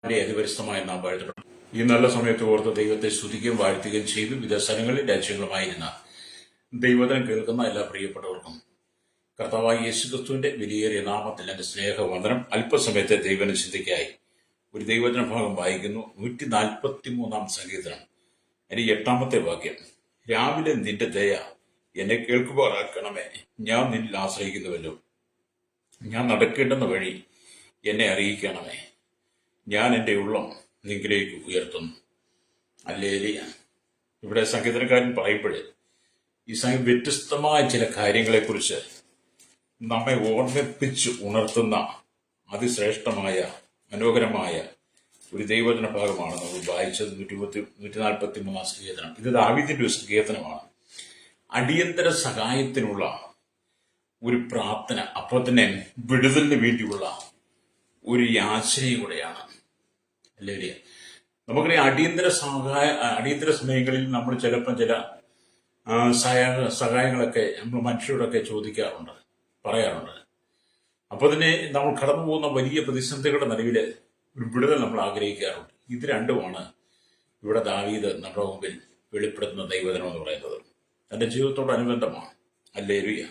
അതിപരിശുദ്ധമായ നാം വാഴ്ത്തപ്പെട്ടു. ഈ നല്ല സമയത്ത് ഓർത്ത് ദൈവത്തെ സ്തുതിക്കുകയും വാഴ്ത്തുകയും ചെയ്തു വിവിധ സ്ഥലങ്ങളിൽ രാജ്യങ്ങളുമായിരുന്ന ദൈവത്തിനെ കേൾക്കുന്ന എല്ലാ പ്രിയപ്പെട്ടവർക്കും കർത്താവായ യേശുക്രിസ്തുവിന്റെ വിലയേറിയ നാമത്തിൽ എന്റെ സ്നേഹവന്ദനം. അല്പസമയത്തെ ദൈവന ചിന്തയ്ക്കായി ഒരു ദൈവവചന ഭാഗം വായിക്കുന്നു. 143 സങ്കീർത്തനം, അതിന്റെ 8 വാക്യം. രാവിലെ നിന്റെ ദയ എന്നെ കേൾക്കുമാറാക്കണമേ, ഞാൻ നിന്നിൽ ആശ്രയിക്കുന്നുവല്ലോ. ഞാൻ നടക്കേണ്ടുന്ന വഴി എന്നെ അറിയിക്കണമേ, ഞാൻ എൻ്റെ ഉള്ളം നിങ്കിലേക്ക് ഉയർത്തുന്നു. ഹല്ലേലൂയ. ഇവിടെ സംഗീതക്കാരൻ പറയുമ്പോഴേ ഈ സംഗീതം വ്യത്യസ്തമായ ചില കാര്യങ്ങളെക്കുറിച്ച് നമ്മെ ഓർമ്മിപ്പിച്ച് ഉണർത്തുന്ന അതിശ്രേഷ്ഠമായ മനോഹരമായ ഒരു ദൈവവചന ഭാഗമാണ് നമ്മൾ വായിച്ചത്. 143 സങ്കീർത്തനം. ഇത് ദാവീദിന്റെ ഒരു സങ്കീർത്തനമാണ്. അടിയന്തര സഹായത്തിനുള്ള ഒരു പ്രാർത്ഥന, അപ്പോൾ തന്നെ വിടുതലിന് വേണ്ടിയുള്ള ഒരു യാചനയുടെയാണ്. അല്ലേ? നമുക്കറിയാം, അടിയന്തര സമയങ്ങളിൽ നമ്മൾ ചിലപ്പോൾ ചില സഹായങ്ങളൊക്കെ നമ്മൾ മനുഷ്യരോടൊക്കെ ചോദിക്കാറുണ്ട്, പറയാറുണ്ട്. അപ്പോൾ തന്നെ നമ്മൾ കടന്നു പോകുന്ന വലിയ പ്രതിസന്ധികളുടെ നടുവിൽ ഒരു വിടുതൽ നമ്മൾ ആഗ്രഹിക്കാറുണ്ട്. ഇത് രണ്ടുമാണ് ഇവിടെ ദാവീദ് നമ്മുടെ മുമ്പിൽ വെളിപ്പെടുത്തുന്ന ദൈവവചനം എന്ന് പറയുന്നത്. തന്റെ ജീവിതത്തോടനുബന്ധമാണ്. ഹല്ലേലൂയ.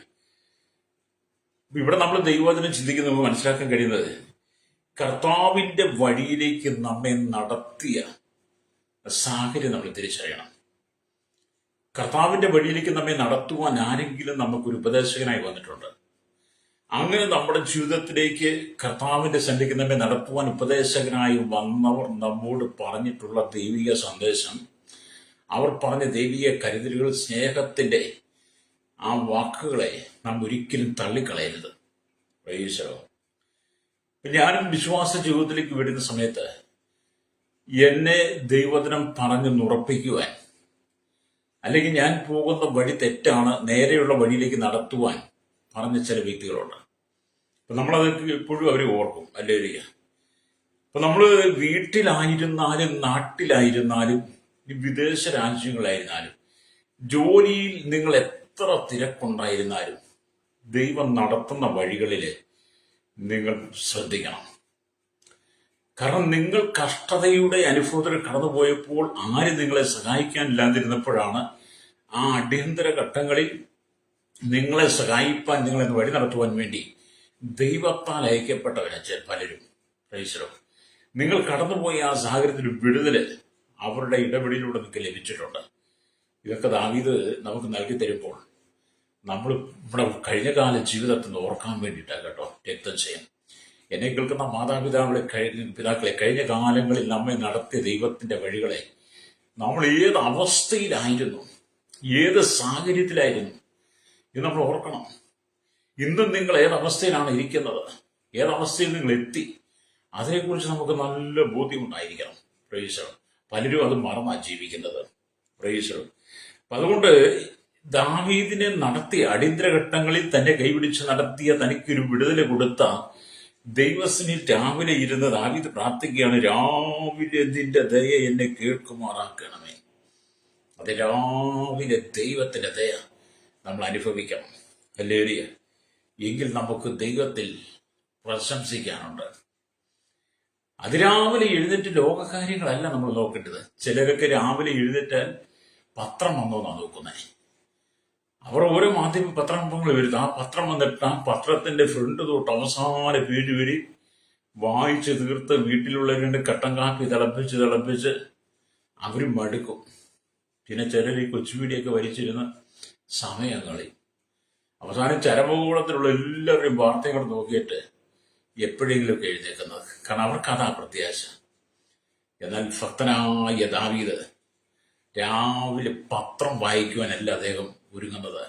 ഇവിടെ നമ്മൾ ദൈവവചനം ചിന്തിക്കുന്ന മനസ്സിലാക്കാൻ കഴിയുന്നത്, കർത്താവിന്റെ വഴിയിലേക്ക് നമ്മെ നടത്തിയ സാഹചര്യം നമ്മൾ തിരിച്ചറിയണം. കർത്താവിന്റെ വഴിയിലേക്ക് നമ്മെ നടത്തുവാൻ ആരെങ്കിലും നമുക്കൊരു ഉപദേശകനായി വന്നിട്ടുണ്ട്. അങ്ങനെ നമ്മുടെ ജീവിതത്തിലേക്ക് കർത്താവിന്റെ സന്നിധിക്ക് നമ്മെ നടത്തുവാൻ ഉപദേശകനായി വന്നവർ നമ്മോട് പറഞ്ഞിട്ടുള്ള ദൈവിക സന്ദേശം, അവർ പറഞ്ഞ ദൈവിക കരുതലുകൾ, സ്നേഹത്തിന്റെ ആ വാക്കുകളെ നാം ഒരിക്കലും തള്ളിക്കളയരുത്. പ്രൈസ്. ഞാനും വിശ്വാസ ജീവിതത്തിലേക്ക് വരുന്ന സമയത്ത് എന്നെ ദൈവവചനം പറഞ്ഞു നുറപ്പിക്കുവാൻ, അല്ലെങ്കിൽ ഞാൻ പോകുന്ന വഴി തെറ്റാണ്, നേരെയുള്ള വഴിയിലേക്ക് നടത്തുവാൻ പറഞ്ഞ ചില വ്യക്തികളുണ്ട്. അപ്പൊ നമ്മളതൊക്കെ എപ്പോഴും അവരെ ഓർക്കും. ഹല്ലേലൂയ. അപ്പൊ നമ്മൾ വീട്ടിലായിരുന്നാലും നാട്ടിലായിരുന്നാലും വിദേശ രാജ്യങ്ങളായിരുന്നാലും ജോലിയിൽ നിങ്ങൾ എത്ര തിരക്കുണ്ടായിരുന്നാലും ദൈവം നടത്തുന്ന വഴികളില് നിങ്ങൾ ശ്രദ്ധിക്കണം. കാരണം നിങ്ങൾ കഷ്ടതയുടെ അനുഭവത്തിൽ കടന്നുപോയപ്പോൾ ആരും നിങ്ങളെ സഹായിക്കാനില്ലാതിരുന്നപ്പോഴാണ് ആ അടിയന്തര ഘട്ടങ്ങളിൽ നിങ്ങളെ സഹായിപ്പാൻ, നിങ്ങളെ വഴി നടത്തുവാൻ വേണ്ടി ദൈവത്താൽ അയക്കപ്പെട്ടവരാ പലരും. പ്രൈസലോ. നിങ്ങൾ കടന്നുപോയ ആ സാഹചര്യത്തിൽ വിടുതല് അവരുടെ ഇടപെടലിലൂടെ നിങ്ങൾക്ക് ലഭിച്ചിട്ടുണ്ട്. ഇതൊക്കെ ദാവീദ് നമുക്ക് നൽകി തരുമ്പോൾ നമ്മൾ നമ്മുടെ കഴിഞ്ഞകാല ജീവിതത്തിൽ നിന്ന് ഓർക്കാൻ വേണ്ടിയിട്ടാണ് കേട്ടോ. രക്തം ചെയ്യാം. എന്നെ കേൾക്കുന്ന പിതാക്കളെ, കഴിഞ്ഞ കാലങ്ങളിൽ നമ്മെ നടത്തിയ ദൈവത്തിന്റെ വഴികളെ നമ്മൾ ഏത് അവസ്ഥയിലായിരുന്നു, ഏത് സാഹചര്യത്തിലായിരുന്നു ഇത് നമ്മൾ ഓർക്കണം. ഇന്നും നിങ്ങൾ ഏതവസ്ഥയിലാണ് ഇരിക്കുന്നത്, ഏതവസ്ഥയിൽ നിങ്ങൾ എത്തി, അതിനെക്കുറിച്ച് നമുക്ക് നല്ല ബോധ്യമുണ്ടായിരിക്കണം. പ്രൈസ്. പലരും അത് മറന്നാ ജീവിക്കുന്നത്. പ്രൈസ്. അതുകൊണ്ട് ദാവീദിനെ നടത്തിയ അടിയന്തരഘട്ടങ്ങളിൽ തന്നെ കൈപിടിച്ച് നടത്തിയ, തനിക്കൊരു വിടുതൽ കൊടുത്ത ദൈവസന്നിധിയിൽ രാവിലെ ഇരുന്ന് ദാവീദ് പ്രാർത്ഥിക്കുകയാണ്, രാവിലെ നിന്റെ ദയ എന്നെ കേൾക്കുമാറാക്കണമേ. അത് രാവിലെ ദൈവത്തിന്റെ ദയ നമ്മൾ അനുഭവിക്കണം. ഹല്ലേലൂയ. എങ്കിൽ നമുക്ക് ദൈവത്തിൽ പ്രശംസിക്കാനുണ്ട്. അതിരാവിലെ എഴുന്നേറ്റ് ലോകകാര്യങ്ങളല്ല നമ്മൾ നോക്കേണ്ടത്. ചിലരൊക്കെ രാവിലെ എഴുന്നേറ്റാൽ പത്രം വന്നോന്നാണ് നോക്കുന്നത്. അവർ ഓരോ മാധ്യമ പത്രങ്ങൾ വരുന്നത്, ആ പത്രം വന്നിട്ട് ആ പത്രത്തിന്റെ ഫ്രണ്ട് തൊട്ട് അവസാന പേജ് വരെ വായിച്ച് തീർത്ത് വീട്ടിലുള്ളവരുടെ കട്ടൻ കാപ്പി തിളപ്പിച്ച് അവർ മടുക്കും. പിന്നെ ചിലർ ഈ കൊച്ചുപീടിയൊക്കെ വലിച്ചിരുന്ന് സമയങ്ങളിൽ അവസാനം ചരമകൂടത്തിലുള്ള എല്ലാവരുടെയും വാർത്തകൾ നോക്കിയിട്ട് എപ്പോഴെങ്കിലുമൊക്കെ എഴുന്നേക്കുന്നത്. കാരണം അവർക്ക് അതാ പ്രത്യാശ. എന്നാൽ ഭക്തനായ ദാവീദ് രാവിലെ പത്രം വായിക്കുവാനല്ല അദ്ദേഹം ഒരുങ്ങുന്നത്,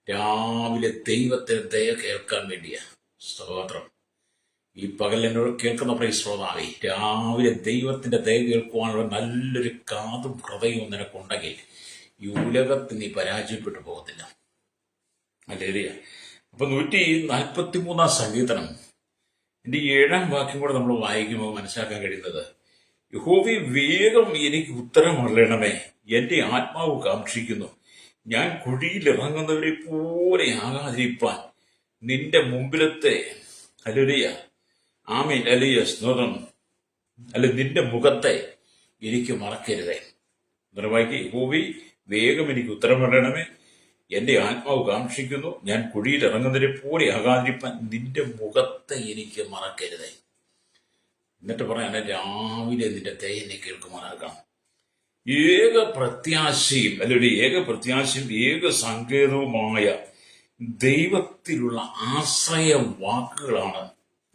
രാവിലെ ദൈവത്തിന് ദയ കേൾക്കാൻ വേണ്ടിയാ. സ്തോത്രം. ഈ പകൽ എന്നോട് കേൾക്കുന്ന പ്രിയ ശ്രോതാവേ, രാവിലെ ദൈവത്തിന്റെ ദയ കേൾക്കുവാനുള്ള നല്ലൊരു കാതും ഹൃദയവും നിനക്കുണ്ടെങ്കിൽ ഈ ഉലകത്തിൽ നീ പരാജയപ്പെട്ടു പോകത്തില്ല. ഹല്ലേലൂയ. അപ്പൊ 143 സങ്കീർത്തനം എന്റെ 7 വാക്യം കൂടെ നമ്മൾ വായിക്കുമ്പോൾ മനസ്സിലാക്കാൻ കഴിയുന്നത്, യഹോവേ വേഗം എനിക്ക് ഉത്തരം അരുളണമേ, എന്റെ ആത്മാവ് കാക്ഷിക്കുന്നു. ഞാൻ കുഴിയിൽ ഇറങ്ങുന്നവരെ പോലെ ആകാതിരിപ്പാൻ നിന്റെ മുമ്പിലത്തെ. ഹല്ലേലൂയ. ആമേൻ. ഹല്ലേലൂയ. സ്തോത്രം. അല്ലെ നിന്റെ മുഖത്തെ എനിക്ക് മറക്കരുതേ. നിർവായിക്ക് യഹോവേ, വേഗം എനിക്ക് ഉത്തരം പറയണമേ. എന്റെ ആത്മാവ് കാക്ഷിക്കുന്നു. ഞാൻ കുഴിയിൽ ഇറങ്ങുന്നതിനെ പോലെ ആകാതിരിപ്പാൻ നിന്റെ മുഖത്തെ എനിക്ക് മറക്കരുതേ. എന്നിട്ട് പറയാൻ രാവിലെ നിന്റെ തേനെ കേൾക്കുമാറാക്കണം. ഏക പ്രത്യാശയും അല്ലെങ്കിൽ ഏക പ്രത്യാശയും ഏക സങ്കേതവുമായ ദൈവത്തിലുള്ള ആശ്രയ വാക്കുകളാണ്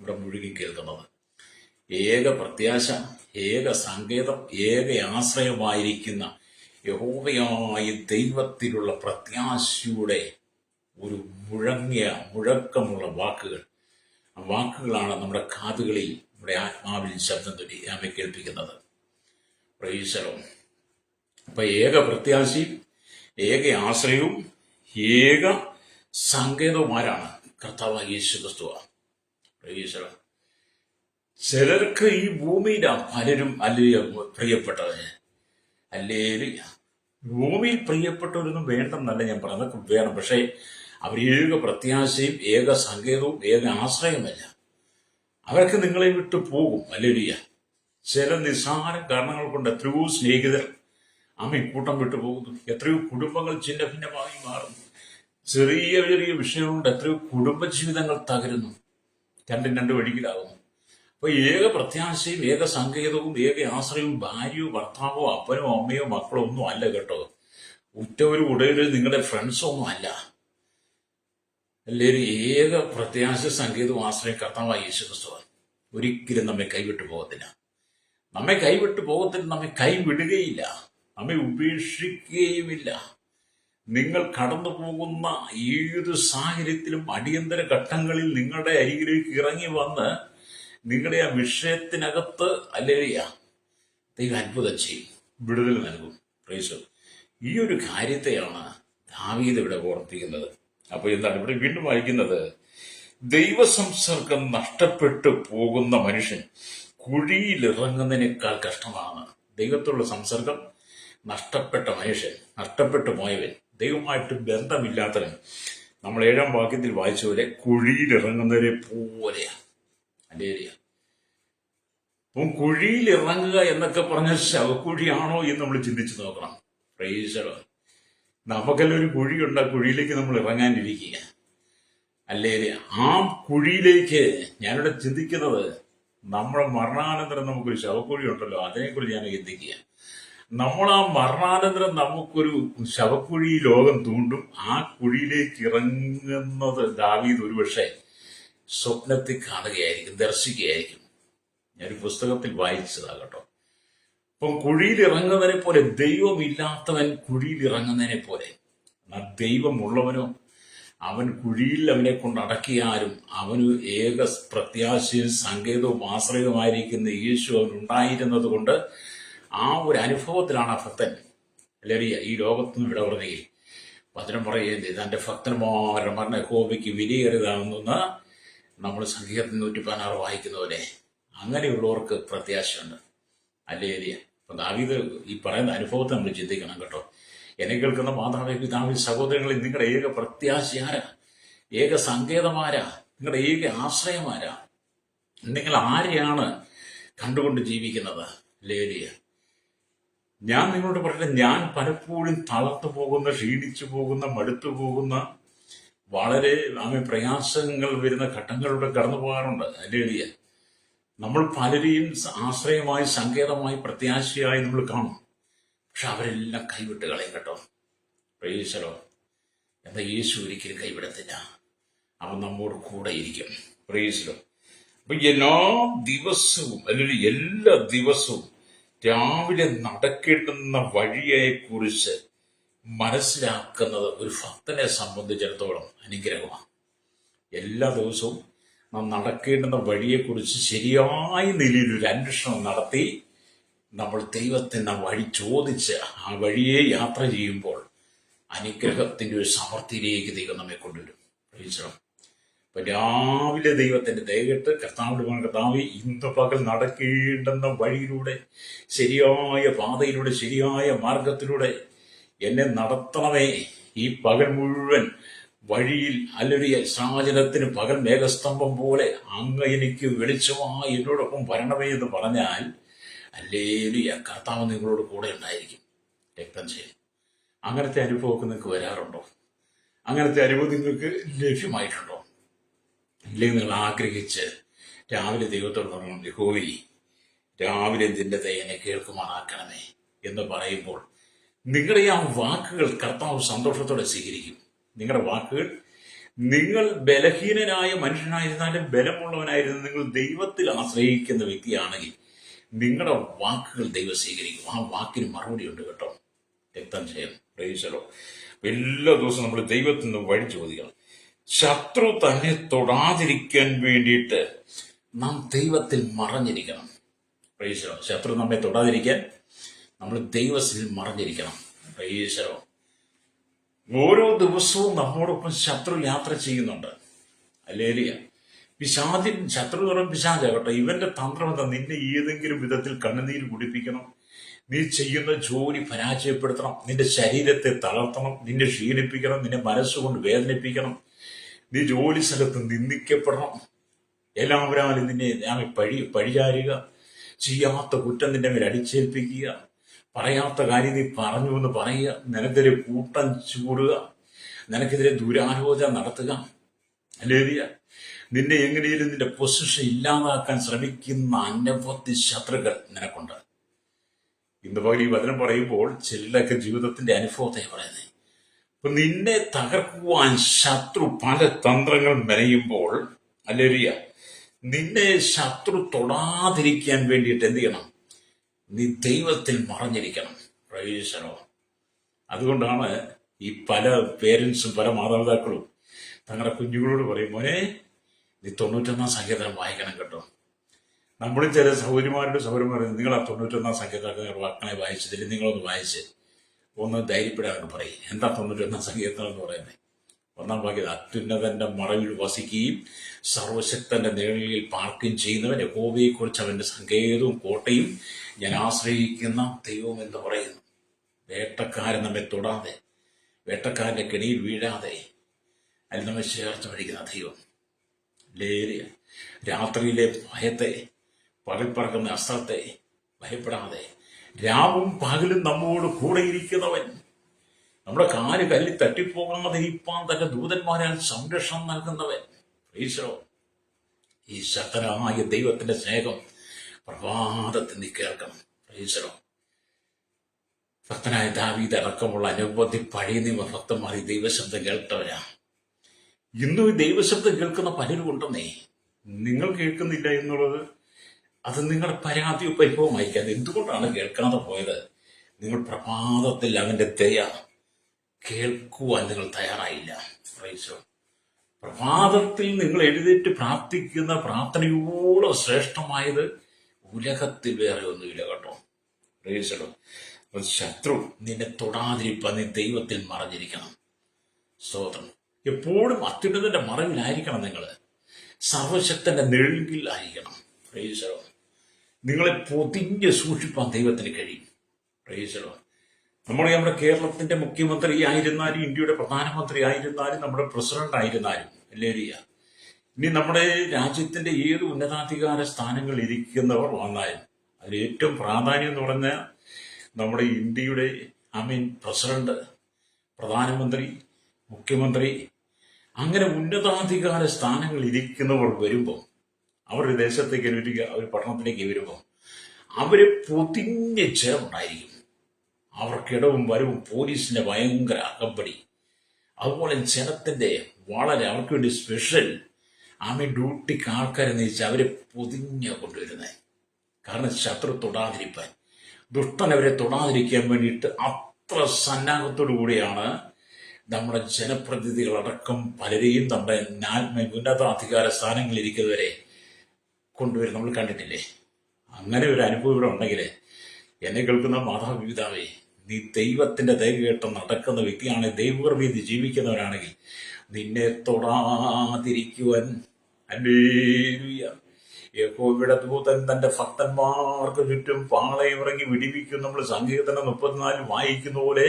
ഇവിടെ മുഴുകി കേൾക്കുന്നത്. ഏക പ്രത്യാശ, ഏക സങ്കേതം, ഏക ആശ്രയമായിരിക്കുന്ന യഹോവയായ ദൈവത്തിലുള്ള പ്രത്യാശയുടെ ഒരു മുഴക്കമുള്ള വാക്കുകൾ. ആ വാക്കുകളാണ് നമ്മുടെ കാതുകളിൽ, നമ്മുടെ ആത്മാവിൽ ശബ്ദം ആമെ കേൾപ്പിക്കുന്നത്. പ്രൈസലോ. അപ്പൊ ഏക പ്രത്യാശയും ഏക ആശ്രയവും ഏക സങ്കേതവുമാരാണ് കർത്താവായ യേശു ക്രിസ്തുവാണ്. പ്രൈസലോ. ചിലർക്ക് ഈ ഭൂമിയിലാ പലരും പ്രിയപ്പെട്ടവര്, ഭൂമിയിൽ പ്രിയപ്പെട്ടവരൊന്നും വേണ്ടെന്നല്ല ഞാൻ പറഞ്ഞതൊക്കെ വേണം. പക്ഷേ അവർ ഏക പ്രത്യാശയും ഏക സങ്കേതവും ഏക ആശ്രയമല്ല. അവരൊക്കെ നിങ്ങളെ വിട്ടു പോകും. അല്ലേലിയ. ചില നിസ്സാര കാരണങ്ങൾ കൊണ്ട് എത്രയോ സ്നേഹിതർ കൂട്ടം വിട്ടു പോകുന്നു. എത്രയോ കുടുംബങ്ങൾ ചിന്ന ഭിന്നമായി മാറുന്നു. ചെറിയ ചെറിയ വിഷയം കൊണ്ട് എത്രയോ കുടുംബജീവിതങ്ങൾ തകരുന്നു. രണ്ടും രണ്ട് വഴിയിലാകുന്നു. അപ്പൊ ഏക പ്രത്യാശയും ഏക സങ്കേതവും ഏക ആശ്രയവും ഭാര്യയോ ഭർത്താവോ അപ്പനോ അമ്മയോ മക്കളോ ഒന്നും അല്ല കേട്ടോ. ഉറ്റവരും ഉടയവരും നിങ്ങളുടെ ഫ്രണ്ട്സോ ഒന്നും അല്ല. എല്ലാവരും ഏക പ്രത്യാശ സങ്കേതവും ആശ്രയം കർത്താവായ യേശു ക്രിസ്തുവാണ്. ഒരിക്കലും നമ്മെ കൈവിട്ടു പോകത്തില്ല. നമ്മെ കൈവിട്ടു പോകത്തില്ല. നമ്മെ കൈവിടുകയില്ല. നമ്മെ ഉപേക്ഷിക്കുകയുമില്ല. നിങ്ങൾ കടന്നു പോകുന്ന ഏത് സാഹചര്യത്തിലും അടിയന്തര ഘട്ടങ്ങളിൽ നിങ്ങളുടെ അരികിലേക്ക് ഇറങ്ങി വന്ന് നിങ്ങളുടെ ആ വിഷയത്തിനകത്ത് ദൈവം അത്ഭുതം ചെയ്യും, വിടുതൽ നൽകും. പ്രൈസ്. ഈ ഒരു കാര്യത്തെയാണ് ദാവീദ് ഇവിടെ ഓർപ്പിക്കുന്നത്. അപ്പൊ എന്താണ് ഇവിടെ വീണ്ടും വായിക്കുന്നത്? ദൈവസംസർഗം നഷ്ടപ്പെട്ടു പോകുന്ന മനുഷ്യൻ കുഴിയിൽ ഇറങ്ങുന്നതിനേക്കാൾ കഷ്ടമാണ്. ദൈവത്തോടുള്ള സംസർഗം നഷ്ടപ്പെട്ട മനുഷ്യൻ, നഷ്ടപ്പെട്ടു പോയവൻ, ദൈവമായിട്ട് ബന്ധമില്ലാത്തവൻ, നമ്മൾ 7-ാം വാക്യത്തിൽ വായിച്ച പോലെ കുഴിയിൽ ഇറങ്ങുന്നവരെ പോലെയാണ്. അപ്പം കുഴിയിൽ ഇറങ്ങുക എന്നൊക്കെ പറഞ്ഞ ശവക്കുഴിയാണോ എന്ന് നമ്മൾ ചിന്തിച്ചു നോക്കണം. പ്രൈസലോ. നമുക്കെല്ലാം ഒരു കുഴിയുണ്ട്. ആ കുഴിയിലേക്ക് നമ്മൾ ഇറങ്ങാനിരിക്കുക. ആ കുഴിയിലേക്ക് ഞാനിവിടെ ചിന്തിക്കുന്നത്, നമ്മുടെ മരണാനന്തരം നമുക്കൊരു ശവക്കുഴി ഉണ്ടല്ലോ, അതിനെക്കുറിച്ച് ഞാൻ ചിന്തിക്കുക. നമ്മൾ ആ മരണാനന്തരം നമുക്കൊരു ശവക്കുഴി ലോകം തൂണ്ടും. ആ കുഴിയിലേക്ക് ഇറങ്ങുന്നത് ദാവീദ് ഒരുപക്ഷെ സ്വപ്നത്തിൽ കാണുകയായിരിക്കും, ദർശിക്കുകയായിരിക്കും. ഞാനൊരു പുസ്തകത്തിൽ വായിച്ചതാകട്ടോ. അപ്പം കുഴിയിൽ ഇറങ്ങുന്നതിനെ പോലെ, ദൈവമില്ലാത്തവൻ കുഴിയിൽ ഇറങ്ങുന്നതിനെ പോലെ, ദൈവമുള്ളവനോ അവൻ കുഴിയിൽ അവനെ കൊണ്ട് അടക്കിയാലും അവന് ഏക പ്രത്യാശയും സങ്കേതവും ആശ്രയവുമായിരിക്കുന്ന യേശു അവനുണ്ടായിരുന്നത് കൊണ്ട് ആ ഒരു അനുഭവത്തിലാണ് ആ ഭക്തൻ ഈ ലോകത്തുനിന്ന് വിട പറയുകയും വചനം പറയുകയും തന്റെ ഭക്തന്മാരുടെ മരണ യഹോവയ്ക്ക് വിലയേറിയതാണെന്ന് നമ്മൾ സങ്കീർത്തനം 116 വായിക്കുന്ന പോലെ. അങ്ങനെയുള്ളവർക്ക് പ്രത്യാശയുണ്ട്. അപ്പൊ ദാവീദ് ഈ പറയുന്ന അനുഭവത്തെ നമ്മൾ ചിന്തിക്കണം കേട്ടോ. എന്നെ കേൾക്കുന്ന മാതാവേ, പിതാവേ, സഹോദരങ്ങളിൽ നിങ്ങളുടെ ഏക പ്രത്യാശയാരാ? ഏക സങ്കേതമാരാ? നിങ്ങളുടെ ഏക ആശ്രയമാരാ? നിങ്ങൾ ആരെയാണ് കണ്ടുകൊണ്ട് ജീവിക്കുന്നത്? ഞാൻ നിങ്ങളോട് പറയട്ടെ, ഞാൻ പലപ്പോഴും തളർന്നു പോകുന്ന, ക്ഷീണിച്ചു പോകുന്ന, മടുത്തു പോകുന്ന, വളരെ പ്രയാസങ്ങൾ വരുന്ന ഘട്ടങ്ങളിലൂടെ കടന്നു പോകാറുണ്ട്. നമ്മൾ പലരെയും ആശ്രയമായി, സങ്കേതമായി, പ്രത്യാശയായി നമ്മൾ കാണും. പക്ഷെ അവരെല്ലാം കൈവിട്ട് കളയും കേട്ടോ. പ്രൈസലോ. എന്താ? യേശു ഒരിക്കലും കൈവിടത്തില്ല. അവൻ നമ്മോട് കൂടെ ഇരിക്കും. പ്രൈസലോ. അപ്പൊ എല്ലാ ദിവസവും രാവിലെ നടക്കേണ്ടുന്ന വഴിയെക്കുറിച്ച് മനസ്സിലാക്കുന്നത് ഒരു ഭക്തനെ സംബന്ധിച്ചിടത്തോളം അനുഗ്രഹമാണ്. എല്ലാ ദിവസവും നാം നടക്കേണ്ടുന്ന വഴിയെക്കുറിച്ച് ശരിയായ നിലയിൽ ഒരു അന്വേഷണം നടത്തി നമ്മൾ ദൈവത്തിന് വഴി ചോദിച്ച് ആ വഴിയെ യാത്ര ചെയ്യുമ്പോൾ അനുഗ്രഹത്തിന്റെ ഒരു സമൃദ്ധിയിലേക്ക് ദൈവം നമ്മെ കൊണ്ടുവരും. അപ്പൊ രാവിലെ ദൈവത്തിന്റെ ദയകെട്ട് കർത്താവ് ഇന്ന് പകൽ നടക്കേണ്ടുന്ന വഴിയിലൂടെ, ശരിയായ പാതയിലൂടെ, ശരിയായ മാർഗത്തിലൂടെ എന്നെ നടത്തണമേ. ഈ പകൽ മുഴുവൻ വഴിയിൽ സാഹചര്യത്തിന് പകൽ മേഘസ്തംഭം പോലെ അങ്ങ് എനിക്ക് വെളിച്ചമായി എന്നോടൊപ്പം വരണമേ എന്ന് പറഞ്ഞാൽ ഹല്ലേലൂയ. കർത്താവ് നിങ്ങളോട് കൂടെ ഉണ്ടായിരിക്കും. രക്തം ചെയ്യും. അങ്ങനത്തെ അനുഭവമൊക്കെ നിങ്ങൾക്ക് വരാറുണ്ടോ? അങ്ങനത്തെ അനുഭവം നിങ്ങൾക്ക് ലഭ്യമായിട്ടുണ്ടോ? ഇല്ലെങ്കിൽ നിങ്ങൾ ആഗ്രഹിച്ച് രാവിലെ ദൈവത്തോട് പറയണം, യഹോവേ, രാവിലെ നിന്റെ ദയനെ കേൾക്കുമാറാക്കണമേ എന്ന് പറയുമ്പോൾ നിങ്ങളുടെ ആ വാക്കുകൾ കർത്താവ് സന്തോഷത്തോടെ സ്വീകരിക്കും. നിങ്ങളുടെ വാക്കുകൾ, നിങ്ങൾ ബലഹീനനായ മനുഷ്യനായിരുന്നാലും ബലമുള്ളവനായിരുന്നു നിങ്ങൾ ദൈവത്തിൽ ആശ്രയിക്കുന്ന വ്യക്തിയാണെങ്കിൽ നിങ്ങളുടെ വാക്കുകൾ ദൈവം സ്വീകരിക്കും. ആ വാക്കിന് മറുപടി ഉണ്ട് കേട്ടോ. രക്തം ചെയ്യാം. പ്രൈസലോ. എല്ലാ ദിവസവും നമ്മൾ ദൈവത്തിൽ നിന്ന് വഴി ചോദിക്കണം. ശത്രു തന്നെ തൊടാതിരിക്കാൻ വേണ്ടിയിട്ട് നാം ദൈവത്തിൽ മറഞ്ഞിരിക്കണം. പ്രൈസലോ. ശത്രു നമ്മെ തൊടാതിരിക്കാൻ നമ്മൾ ദൈവത്തിൽ മറഞ്ഞിരിക്കണം. പ്രൈസലോ. ഓരോ ദിവസവും നമ്മോടൊപ്പം ശത്രു യാത്ര ചെയ്യുന്നുണ്ട്. ഹല്ലേലൂയ. ശത്രു എന്ന് പറയുമ്പോൾ പിശാചാകട്ടെ. ഇവന്റെ തന്ത്രം എന്താ? നിന്നെ ഏതെങ്കിലും വിധത്തിൽ കണ്ണുനീര് കുടിപ്പിക്കണം, നീ ചെയ്യുന്ന ജോലി പരാജയപ്പെടുത്തണം, നിന്റെ ശരീരത്തെ തളർത്തണം, നിന്നെ ക്ഷീണിപ്പിക്കണം, നിന്നെ മനസ്സുകൊണ്ട് വേദനിപ്പിക്കണം, നീ ജോലി സ്ഥലത്ത് നിന്ദിക്കപ്പെടണം, എല്ലാവരും നിന്നെ പഴിചാരുക, ചെയ്യാത്ത കുറ്റം നിന്റെ മേൽ അടിച്ചേൽപ്പിക്കുക, പറയാത്ത കാര്യം നീ പറഞ്ഞു എന്ന് പറയുക, നിനക്കെതിരെ കൂട്ടം ചൂടുക, നിനക്കെതിരെ ദുരാലോചന നടത്തുക. ഹല്ലേലൂയ. നിന്നെ എങ്ങനെയും നിന്റെ പൊസിഷൻ ഇല്ലാതാക്കാൻ ശ്രമിക്കുന്ന അനവധി ശത്രുക്കൾ നിനക്കുണ്ട്. ഇന്ന് പകൽ ഈ വചനം പറയുമ്പോൾ ചിലരൊക്കെ ജീവിതത്തിന്റെ അനുഭവത്തെ പറയുന്നത്. അപ്പൊ നിന്നെ തകർക്കുവാൻ ശത്രു പല തന്ത്രങ്ങൾ മെനയുമ്പോൾ, ഹല്ലേലൂയ, നിന്നെ ശത്രു തൊടാതിരിക്കാൻ വേണ്ടിയിട്ട് എന്ത് ചെയ്യണം? നീ ദൈവത്തിൽ മറഞ്ഞിരിക്കണം. പ്രൈസലോ. അതുകൊണ്ടാണ് ഈ പല പേരൻസും പല മാതാപിതാക്കളും തങ്ങളുടെ കുഞ്ഞുങ്ങളോട് പറയും, മോനെ നീ 91 സങ്കീർത്തനം വായിക്കണം കേട്ടോ. നമ്മളും ചില സഹോദരിമാരോട് നിങ്ങൾ ആ 91 സങ്കീർത്തനം മക്കളെ വായിച്ചതിൽ നിങ്ങളൊന്ന് വായിച്ച് ഒന്ന് ധൈര്യപ്പെടാനൊക്കെ പറയും. എന്താ 91 സങ്കീർത്തനം എന്ന് പറയുന്നത്? 1-ാം വാക്യം, അത്യുന്നതന്റെ മറവിൽ വസിക്കുകയും സർവശക്തന്റെ നിഴലിൽ പാർക്കുകയും ചെയ്യുന്നവൻ യഹോവയെ കുറിച്ച് അവന്റെ സങ്കേതവും കോട്ടയും ഞാൻ ആശ്രയിക്കുന്ന ദൈവം എന്ന് പറയുന്നു. വേട്ടക്കാരൻ നമ്മെ തൊടാതെ, വേട്ടക്കാരന്റെ കെണിയിൽ വീഴാതെ അതിൽ നമ്മെ ചേർത്ത് പിടിക്കുന്ന ദൈവം. ലേലിയ. രാത്രിയിലെ ഭയത്തെ, പകൽ പറക്കുന്ന അസ്ത്രത്തെ ഭയപ്പെടാതെ രാവും പകലും നമ്മോട് കൂടെയിരിക്കുന്നവൻ, നമ്മുടെ കാല് കല്ലിൽ തട്ടിപ്പോകാതെ ഇരിപ്പാൻ തന്റെ ദൂതന്മാരാൽ സംരക്ഷണം നൽകുന്നവൻ. ഈശോ, ഈ ശക്തനായ ദൈവത്തിന്റെ സ്നേഹം പ്രഭാതത്തിൽ നീ കേൾക്കണം. ഈശോ, ഭക്തനായ ദാവീദ് അടക്കമുള്ള അനവധി പഴയ നിയമ ഭക്തന്മാർ ഈ ദൈവശബ്ദം കേൾത്തവരാ. ഇന്നും ഈ ദൈവശബ്ദം കേൾക്കുന്ന പലരും ഉണ്ടെന്നേ. നിങ്ങൾ കേൾക്കുന്നില്ല എന്നുള്ളത് അത് നിങ്ങളുടെ പരാതിയോ പരിഭവമായിരിക്കാം. എന്തുകൊണ്ടാണ് കേൾക്കാതെ പോയത്? നിങ്ങൾ പ്രഭാതത്തിൽ അവന്റെ ദയ കേൾക്കുവാൻ നിങ്ങൾ തയ്യാറായില്ല. പ്രൈസോ. പ്രഭാതത്തിൽ നിങ്ങൾ എഴുന്നേറ്റ് പ്രാർത്ഥിക്കുന്ന പ്രാർത്ഥനയോളം ശ്രേഷ്ഠമായത് ഉലകത്തിൽ വേറെ ഒന്നുമില്ല കേട്ടോ. പ്രൈസോ. ശത്രു നിന്നെ തൊടാതിരിക്കാൻ നീ ദൈവത്തിൽ മറഞ്ഞിരിക്കണം. സ്തോത്രം. എപ്പോഴും അത്യുന്നതന്റെ മറവിലായിരിക്കണം. നിങ്ങൾ സർവശക്തന്റെ നിഴലിൽ ആയിരിക്കണം. പ്രൈസോ. നിങ്ങളെ പൊതിഞ്ഞ് സൂക്ഷിപ്പാൻ ദൈവത്തിന് കഴിയും. പ്രൈസോ. നമ്മുടെ കേരളത്തിന്റെ മുഖ്യമന്ത്രി ആയിരുന്നാലും, ഇന്ത്യയുടെ പ്രധാനമന്ത്രി ആയിരുന്നാലും, നമ്മുടെ പ്രസിഡന്റ് ആയിരുന്നാലും, ഹല്ലേലൂയ, ഇനി നമ്മുടെ രാജ്യത്തിന്റെ ഏത് ഉന്നതാധികാര സ്ഥാനങ്ങളിൽ ഇരിക്കുന്നവർ വന്നാലും അതിൽ ഏറ്റവും പ്രാധാന്യം എന്ന് പറഞ്ഞാൽ നമ്മുടെ ഇന്ത്യയുടെ പ്രസിഡന്റ്, പ്രധാനമന്ത്രി, മുഖ്യമന്ത്രി, അങ്ങനെ ഉന്നതാധികാര സ്ഥാനങ്ങളിൽ ഇരിക്കുന്നവർ വരുമ്പോൾ, അവരുടെ ദേശത്തേക്ക് വരിക, അവർ പട്ടണത്തിലേക്ക് വരുമ്പോൾ അവരെ പൊതിഞ്ഞ് ചേർന്നുണ്ടായിരിക്കും. അവർക്കിടവും വരവും പോലീസിന്റെ ഭയങ്കര അകമ്പടി, അതുപോലെ ജനത്തിന്റെ വളരെ അവർക്ക് വേണ്ടി സ്പെഷ്യൽ ഡ്യൂട്ടിക്ക് ആൾക്കാരെ നയിച്ച് അവരെ പൊതിഞ്ഞ കൊണ്ടുവരുന്നത്. കാരണം ശത്രു തൊടാതിരിക്കാൻ, ദുഷ്ടൻ അവരെ തൊടാതിരിക്കാൻ വേണ്ടിയിട്ട് അത്ര സന്നാഹത്തോടു കൂടിയാണ് നമ്മുടെ ജനപ്രതിനിധികളടക്കം പലരെയും നമ്മുടെ ഉന്നതാധികാര സ്ഥാനങ്ങളിൽ ഇരിക്കുന്നവരെ കൊണ്ടുവരും. നമ്മൾ കണ്ടിട്ടില്ലേ? അങ്ങനെ ഒരു അനുഭവം ഇവിടെ ഉണ്ടെങ്കിൽ എന്നെ കേൾക്കുന്ന മാതാപിതാവേ, നീ ദൈവത്തിന്റെ ദയ കേട്ട് നടക്കുന്ന വ്യക്തിയാണ്, ദൈവകൃപയിൽ ജീവിക്കുന്നവരാണെങ്കിൽ നിന്നെ തൊടാതിരിക്കുവാൻ ഹല്ലേലൂയ, യഹോവയുടെ ദൂതൻ തന്റെ ഭക്തന്മാർക്ക് ചുറ്റും പാളയമിറങ്ങി വിടിവിക്കും. നമ്മൾ സങ്കീർത്തനം 34 വായിക്കുന്ന പോലെ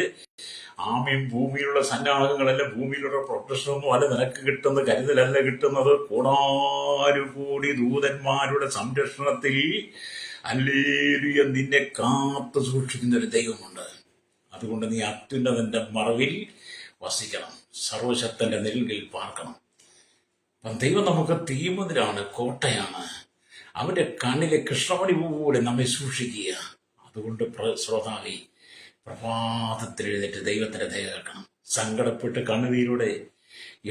ഭൂമിയിലുള്ള സന്നാഹങ്ങളല്ല, ഭൂമിയിലുള്ള പ്രൊട്ടക്ഷനൊന്നും അല്ല നിനക്ക് കിട്ടുന്ന കരുതലല്ല കിട്ടുന്നത്. കോടാനുകൂടി ദൂതന്മാരുടെ സംരക്ഷണത്തിൽ ഹല്ലേലൂയ, നിന്നെ കാത്തു സൂക്ഷിക്കുന്ന ഒരു ദൈവമുണ്ട്. അതുകൊണ്ട് നീ അത്യുന്നതന്റെ മറവിൽ വസിക്കണം, സർവശക്തന്റെ നിഴലിൽ പാർക്കണം. അപ്പം ദൈവം നമുക്ക് തീമതിലാണ്, കോട്ടയാണ്. അവന്റെ കണ്ണിലെ കൃഷ്ണമണി പോലെ നമ്മെ സൂക്ഷിക്കുക. അതുകൊണ്ട് ശ്രോതാവി, പ്രഭാതത്തിൽ എഴുന്നേറ്റ് ദൈവത്തിന്റെ ദയ കേൾക്കണം. സങ്കടപ്പെട്ട് കണ്ണുനീരോടെ